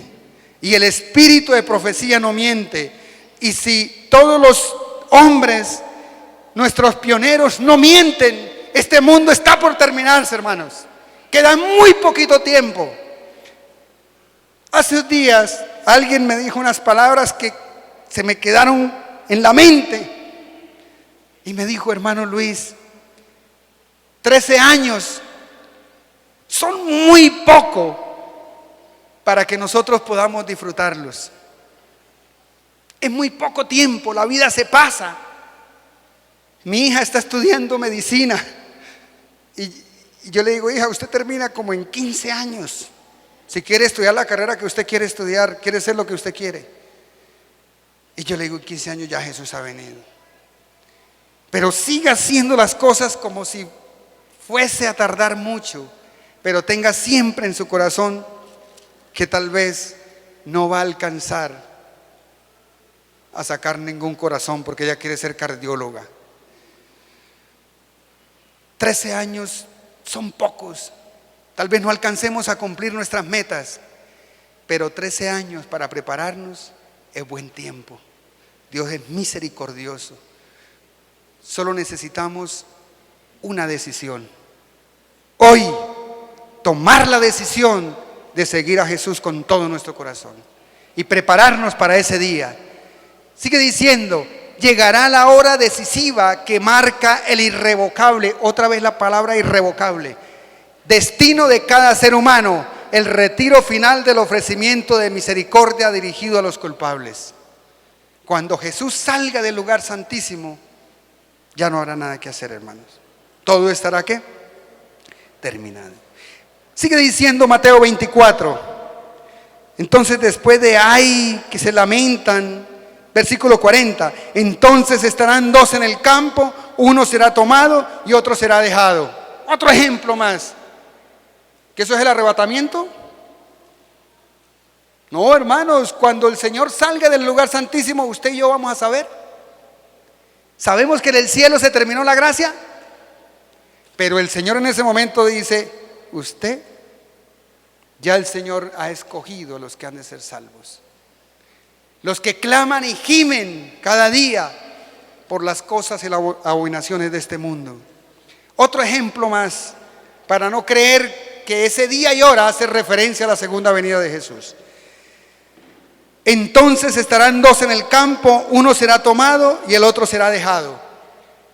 y el espíritu de profecía no miente, y si todos los hombres, nuestros pioneros, no mienten, este mundo está por terminarse, hermanos. Queda muy poquito tiempo. Hace unos días alguien me dijo unas palabras que se me quedaron en la mente y me dijo: hermano Luis, 13 años son muy poco para que nosotros podamos disfrutarlos. Es muy poco tiempo, la vida se pasa. Mi hija está estudiando medicina y yo le digo: hija, usted termina como en 15 años. Si quiere estudiar la carrera que usted quiere estudiar, quiere ser lo que usted quiere. Y yo le digo: en 15 años ya Jesús ha venido. Pero siga haciendo las cosas como si fuese a tardar mucho. Pero tenga siempre en su corazón que tal vez no va a alcanzar a sacar ningún corazón, porque ella quiere ser cardióloga. 13 años son pocos. Tal vez no alcancemos a cumplir nuestras metas, pero 13 años para prepararnos es buen tiempo. Dios es misericordioso. Solo necesitamos una decisión. Hoy, tomar la decisión de seguir a Jesús con todo nuestro corazón y prepararnos para ese día. Sigue diciendo: llegará la hora decisiva que marca el irrevocable, otra vez la palabra irrevocable, destino de cada ser humano, el retiro final del ofrecimiento de misericordia dirigido a los culpables. Cuando Jesús salga del lugar santísimo, ya no habrá nada que hacer, hermanos. Todo estará ¿qué? Terminado. Sigue diciendo Mateo 24. Entonces después de ay que se lamentan, versículo 40, entonces estarán dos en el campo, uno será tomado y otro será dejado. Otro ejemplo más. ¿Que eso es el arrebatamiento? No, hermanos, cuando el Señor salga del lugar santísimo, usted y yo vamos a saber. Sabemos que en el cielo se terminó la gracia, pero el Señor en ese momento dice, usted, ya el Señor ha escogido a los que han de ser salvos. Los que claman y gimen cada día por las cosas y las abominaciones de este mundo. Otro ejemplo más, para no creer que ese día y hora hace referencia a la segunda venida de Jesús. Entonces estarán dos en el campo, uno será tomado y el otro será dejado.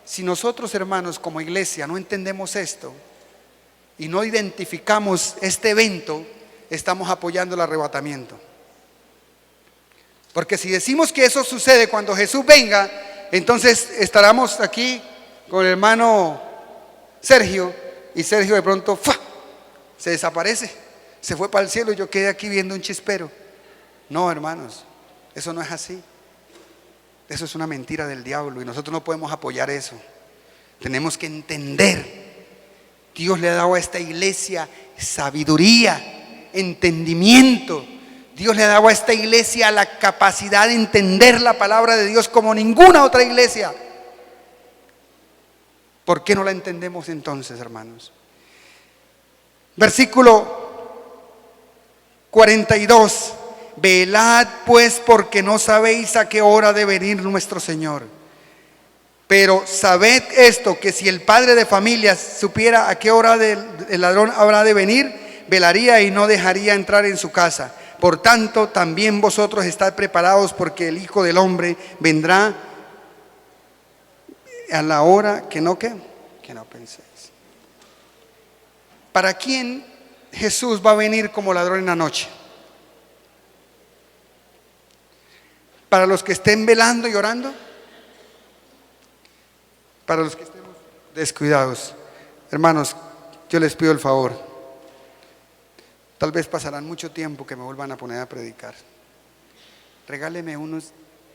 Si nosotros, hermanos, como iglesia no entendemos esto y no identificamos este evento, estamos apoyando el arrebatamiento. Porque si decimos que eso sucede cuando Jesús venga, entonces estaremos aquí con el hermano Sergio y Sergio de pronto ¡fua!, se desaparece, se fue para el cielo y yo quedé aquí viendo un chispero. No, hermanos, eso no es así. Eso es una mentira del diablo y nosotros no podemos apoyar eso. Tenemos que entender. Dios le ha dado a esta iglesia sabiduría, entendimiento. Dios le ha dado a esta iglesia la capacidad de entender la palabra de Dios como ninguna otra iglesia. ¿Por qué no la entendemos entonces, hermanos? Versículo 42. Velad pues, porque no sabéis a qué hora de venir nuestro Señor. Pero sabed esto, que si el padre de familia supiera a qué hora el ladrón habrá de venir, velaría y no dejaría entrar en su casa. Por tanto, también vosotros estad preparados, porque el Hijo del Hombre vendrá a la hora que no penséis. ¿Para quién Jesús va a venir como ladrón en la noche? ¿Para los que estén velando y orando? ¿Para los que estemos descuidados? Hermanos, yo les pido el favor. Tal vez pasarán mucho tiempo que me vuelvan a poner a predicar. Regáleme unos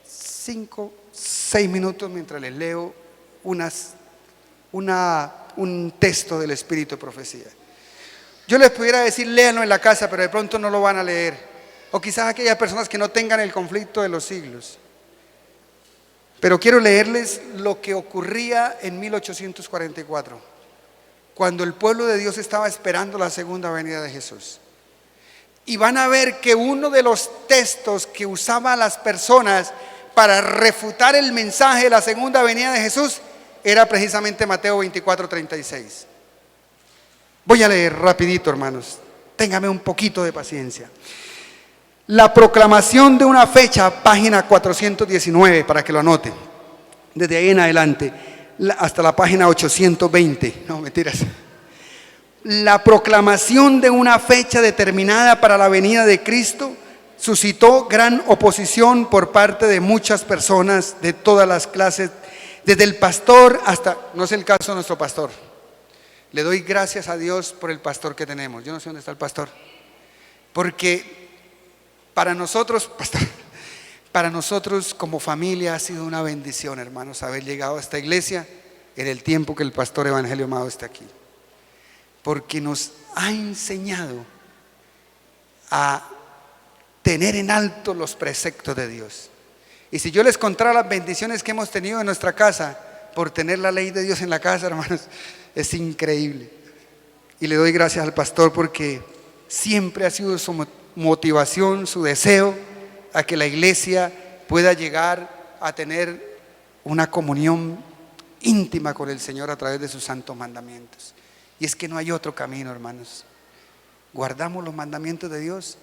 5, 6 minutos mientras les leo un texto del Espíritu de Profecía. Yo les pudiera decir, léanlo en la casa, pero de pronto no lo van a leer. O quizás aquellas personas que no tengan el conflicto de los siglos. Pero quiero leerles lo que ocurría en 1844, cuando el pueblo de Dios estaba esperando la segunda venida de Jesús. Y van a ver que uno de los textos que usaban las personas para refutar el mensaje de la segunda venida de Jesús era precisamente Mateo 24:36. Voy a leer rapidito, hermanos. Téngame un poquito de paciencia. La proclamación de una fecha, página 419, para que lo anoten. Desde ahí en adelante, hasta la página 820. No, mentiras. La proclamación de una fecha determinada para la venida de Cristo suscitó gran oposición por parte de muchas personas de todas las clases, desde el pastor hasta, no es el caso de nuestro pastor. Le doy gracias a Dios por el pastor que tenemos. Yo no sé dónde está el pastor. Porque para nosotros, pastor, para nosotros como familia ha sido una bendición, hermanos, haber llegado a esta iglesia en el tiempo que el pastor Evangelio Amado está aquí. Porque nos ha enseñado a tener en alto los preceptos de Dios. Y si yo les contara las bendiciones que hemos tenido en nuestra casa por tener la ley de Dios en la casa, hermanos, es increíble. Y le doy gracias al pastor porque siempre ha sido su motivación, su deseo a que la iglesia pueda llegar a tener una comunión íntima con el Señor a través de sus santos mandamientos. Y es que no hay otro camino, hermanos. ¿Guardamos los mandamientos de Dios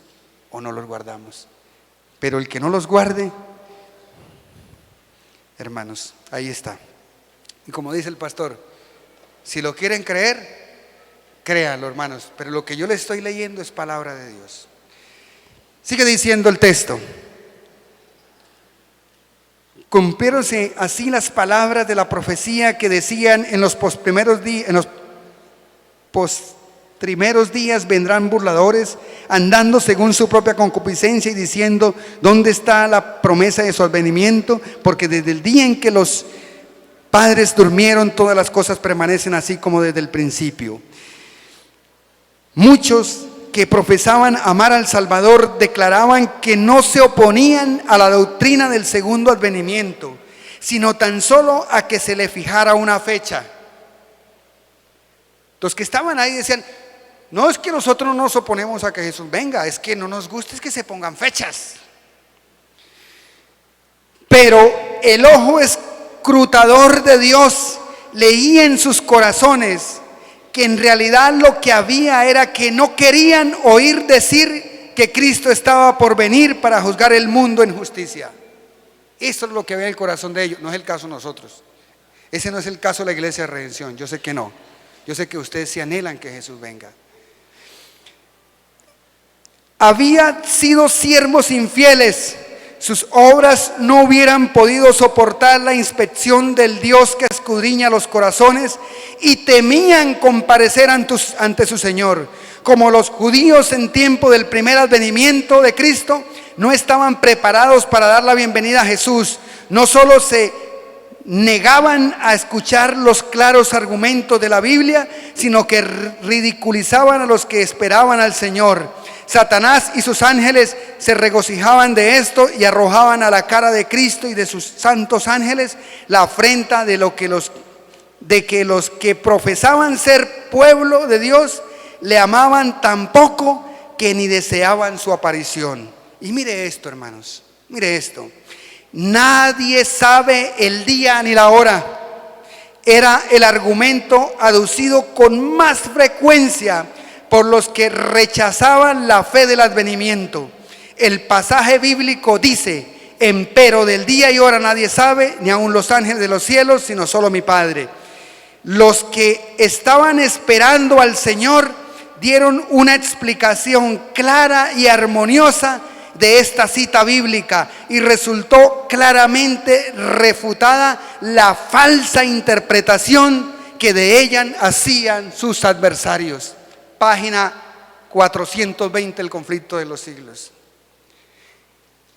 o no los guardamos? Pero el que no los guarde, hermanos, ahí está. Y como dice el pastor, si lo quieren creer, créanlo, hermanos, pero lo que yo les estoy leyendo es palabra de Dios. Sigue diciendo el texto: cumpliéronse así las palabras de la profecía que decían en los primeros días vendrán burladores, andando según su propia concupiscencia y diciendo: ¿dónde está la promesa de su advenimiento? Porque desde el día en que los padres durmieron, todas las cosas permanecen así como desde el principio. Muchos que profesaban amar al Salvador declaraban que no se oponían a la doctrina del segundo advenimiento, sino tan solo a que se le fijara una fecha. Los que estaban ahí decían: no es que nosotros no nos oponemos a que Jesús venga, es que no nos gusta es que se pongan fechas. Pero el ojo escrutador de Dios leía en sus corazones que en realidad lo que había era que no querían oír decir que Cristo estaba por venir para juzgar el mundo en justicia. Eso es lo que ve el corazón de ellos, no es el caso de nosotros. Ese no es el caso de la Iglesia de Redención, yo sé que no. Yo sé que ustedes se anhelan que Jesús venga. Había sido siervos infieles, sus obras no hubieran podido soportar la inspección del Dios que escudriña los corazones, y temían comparecer ante su Señor. Como los judíos en tiempo del primer advenimiento de Cristo no estaban preparados para dar la bienvenida a Jesús, no solo se negaban a escuchar los claros argumentos de la Biblia, sino que ridiculizaban a los que esperaban al Señor. Satanás y sus ángeles se regocijaban de esto y arrojaban a la cara de Cristo y de sus santos ángeles la afrenta de que los que profesaban ser pueblo de Dios le amaban tan poco que ni deseaban su aparición. Y mire esto, hermanos, mire esto: nadie sabe el día ni la hora. Era el argumento aducido con más frecuencia por los que rechazaban la fe del advenimiento. El pasaje bíblico dice: empero del día y hora nadie sabe, ni aun los ángeles de los cielos, sino solo mi Padre. Los que estaban esperando al Señor dieron una explicación clara y armoniosa de esta cita bíblica, y resultó claramente refutada la falsa interpretación que de ella hacían sus adversarios. Página 420, El conflicto de los siglos.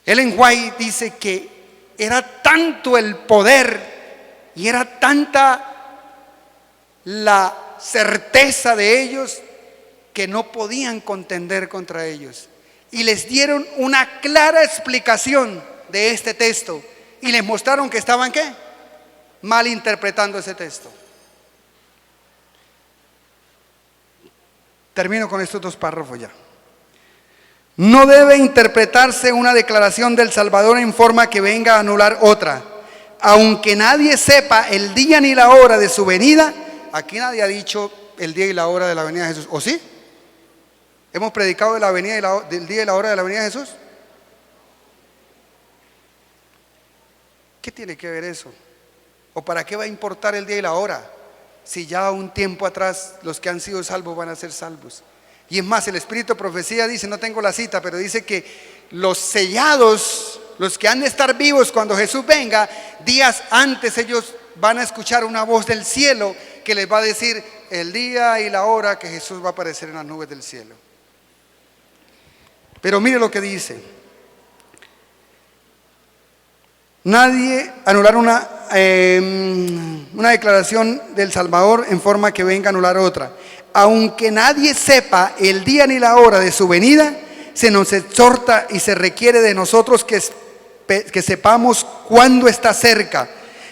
Ellen White dice que era tanto el poder y era tanta la certeza de ellos que no podían contender contra ellos, y les dieron una clara explicación de este texto y les mostraron que estaban ¿qué? Malinterpretando ese texto. Termino con estos dos párrafos ya. No debe interpretarse una declaración del Salvador en forma que venga a anular otra. Aunque nadie sepa el día ni la hora de su venida. Aquí nadie ha dicho el día y la hora de la venida de Jesús, ¿o sí? ¿Hemos predicado de la venida del día y la hora de la venida de Jesús? ¿Qué tiene que ver eso? ¿O para qué va a importar el día y la hora? Si ya un tiempo atrás los que han sido salvos van a ser salvos. Y es más, el Espíritu de Profecía dice, no tengo la cita, pero dice que los sellados, los que han de estar vivos cuando Jesús venga, días antes ellos van a escuchar una voz del cielo que les va a decir el día y la hora que Jesús va a aparecer en las nubes del cielo. Pero mire lo que dice: nadie anular una declaración del Salvador en forma que venga a anular otra. Aunque nadie sepa el día ni la hora de su venida, se nos exhorta y se requiere de nosotros que sepamos cuándo está cerca.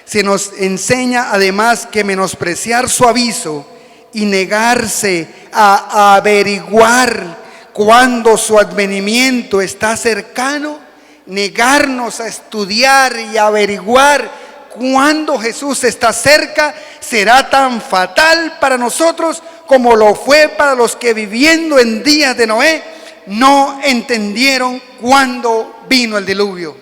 Se nos enseña además que menospreciar su aviso y negarse a averiguar cuándo su advenimiento está cercano, negarnos a estudiar y averiguar cuándo Jesús está cerca, será tan fatal para nosotros como lo fue para los que viviendo en días de Noé no entendieron cuándo vino el diluvio.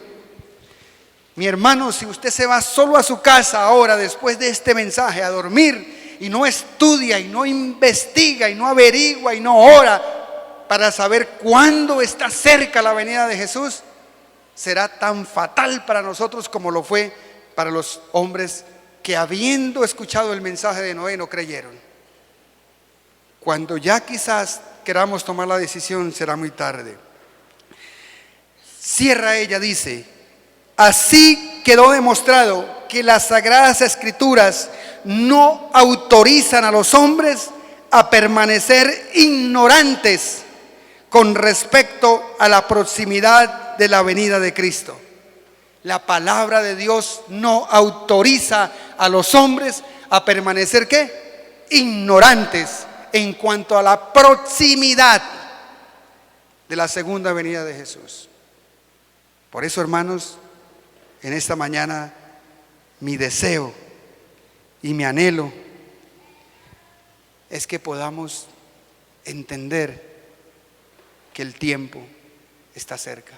Mi hermano, si usted se va solo a su casa ahora después de este mensaje a dormir y no estudia y no investiga y no averigua y no ora para saber cuándo está cerca la venida de Jesús, será tan fatal para nosotros como lo fue para los hombres que habiendo escuchado el mensaje de Noé no creyeron. Cuando ya quizás queramos tomar la decisión, será muy tarde. Cierra ella, dice: así quedó demostrado que las Sagradas Escrituras no autorizan a los hombres a permanecer ignorantes con respecto a la proximidad de la venida de Cristo. La palabra de Dios no autoriza a los hombres a permanecer ¿qué? Ignorantes en cuanto a la proximidad de la segunda venida de Jesús. Por eso, hermanos, en esta mañana mi deseo y mi anhelo es que podamos entender que el tiempo está cerca,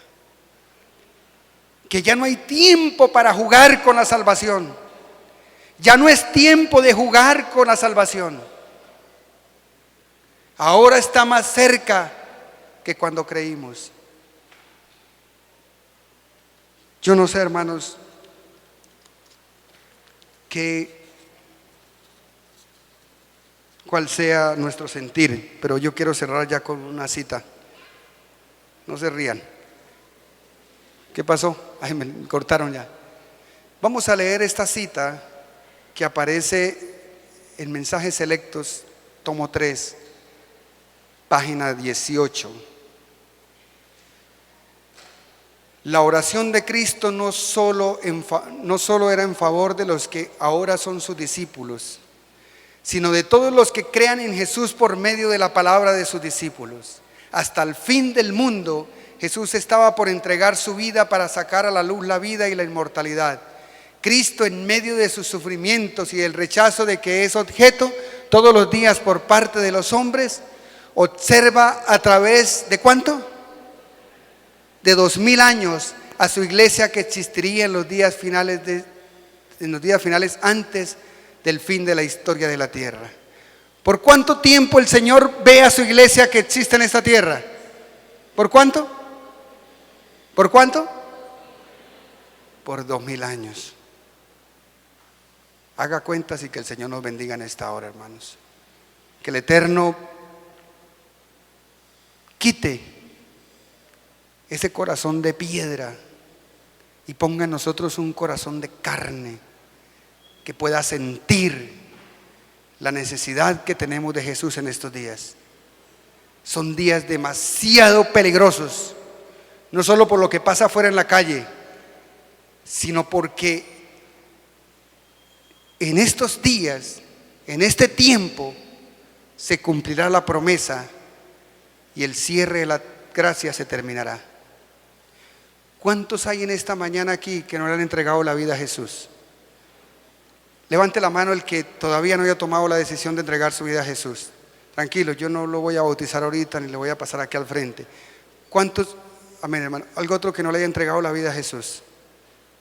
que ya no hay tiempo para jugar con la salvación, ya no es tiempo de jugar con la salvación. Ahora está más cerca que cuando creímos. Yo no sé, hermanos, cuál sea nuestro sentir, pero yo quiero cerrar ya con una cita. No se rían. ¿Qué pasó? Ay, me cortaron ya. Vamos a leer esta cita que aparece en Mensajes Selectos, tomo 3, página 18. La oración de Cristo no solo era en favor de los que ahora son sus discípulos, sino de todos los que crean en Jesús por medio de la palabra de sus discípulos. Hasta el fin del mundo, Jesús estaba por entregar su vida para sacar a la luz la vida y la inmortalidad. Cristo, en medio de sus sufrimientos y el rechazo de que es objeto todos los días por parte de los hombres, observa a través de ¿cuánto? De 2000 años a su iglesia que existiría en los días finales antes del fin de la historia de la tierra. ¿Por cuánto tiempo el Señor ve a su iglesia que existe en esta tierra? ¿Por cuánto? ¿Por cuánto? Por 2000 años. Haga cuentas y que el Señor nos bendiga en esta hora, hermanos. Que el Eterno quite ese corazón de piedra y ponga en nosotros un corazón de carne que pueda sentir la necesidad que tenemos de Jesús en estos días. Son días demasiado peligrosos, no solo por lo que pasa afuera en la calle, sino porque en estos días, en este tiempo, se cumplirá la promesa y el cierre de la gracia se terminará. ¿Cuántos hay en esta mañana aquí que no le han entregado la vida a Jesús? Levante la mano el que todavía no haya tomado la decisión de entregar su vida a Jesús. Tranquilo, yo no lo voy a bautizar ahorita ni le voy a pasar aquí al frente. ¿Cuántos? Amén, hermano. ¿Algo otro que no le haya entregado la vida a Jesús?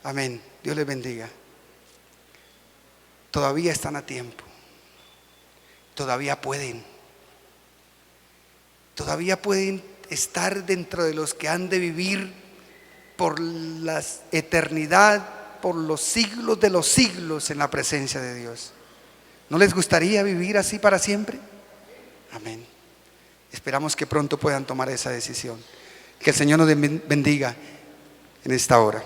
Amén. Dios les bendiga. Todavía están a tiempo. Todavía pueden. Todavía pueden estar dentro de los que han de vivir por la eternidad, por los siglos de los siglos en la presencia de Dios. ¿No les gustaría vivir así para siempre? Amén. Esperamos que pronto puedan tomar esa decisión. Que el Señor nos bendiga en esta hora.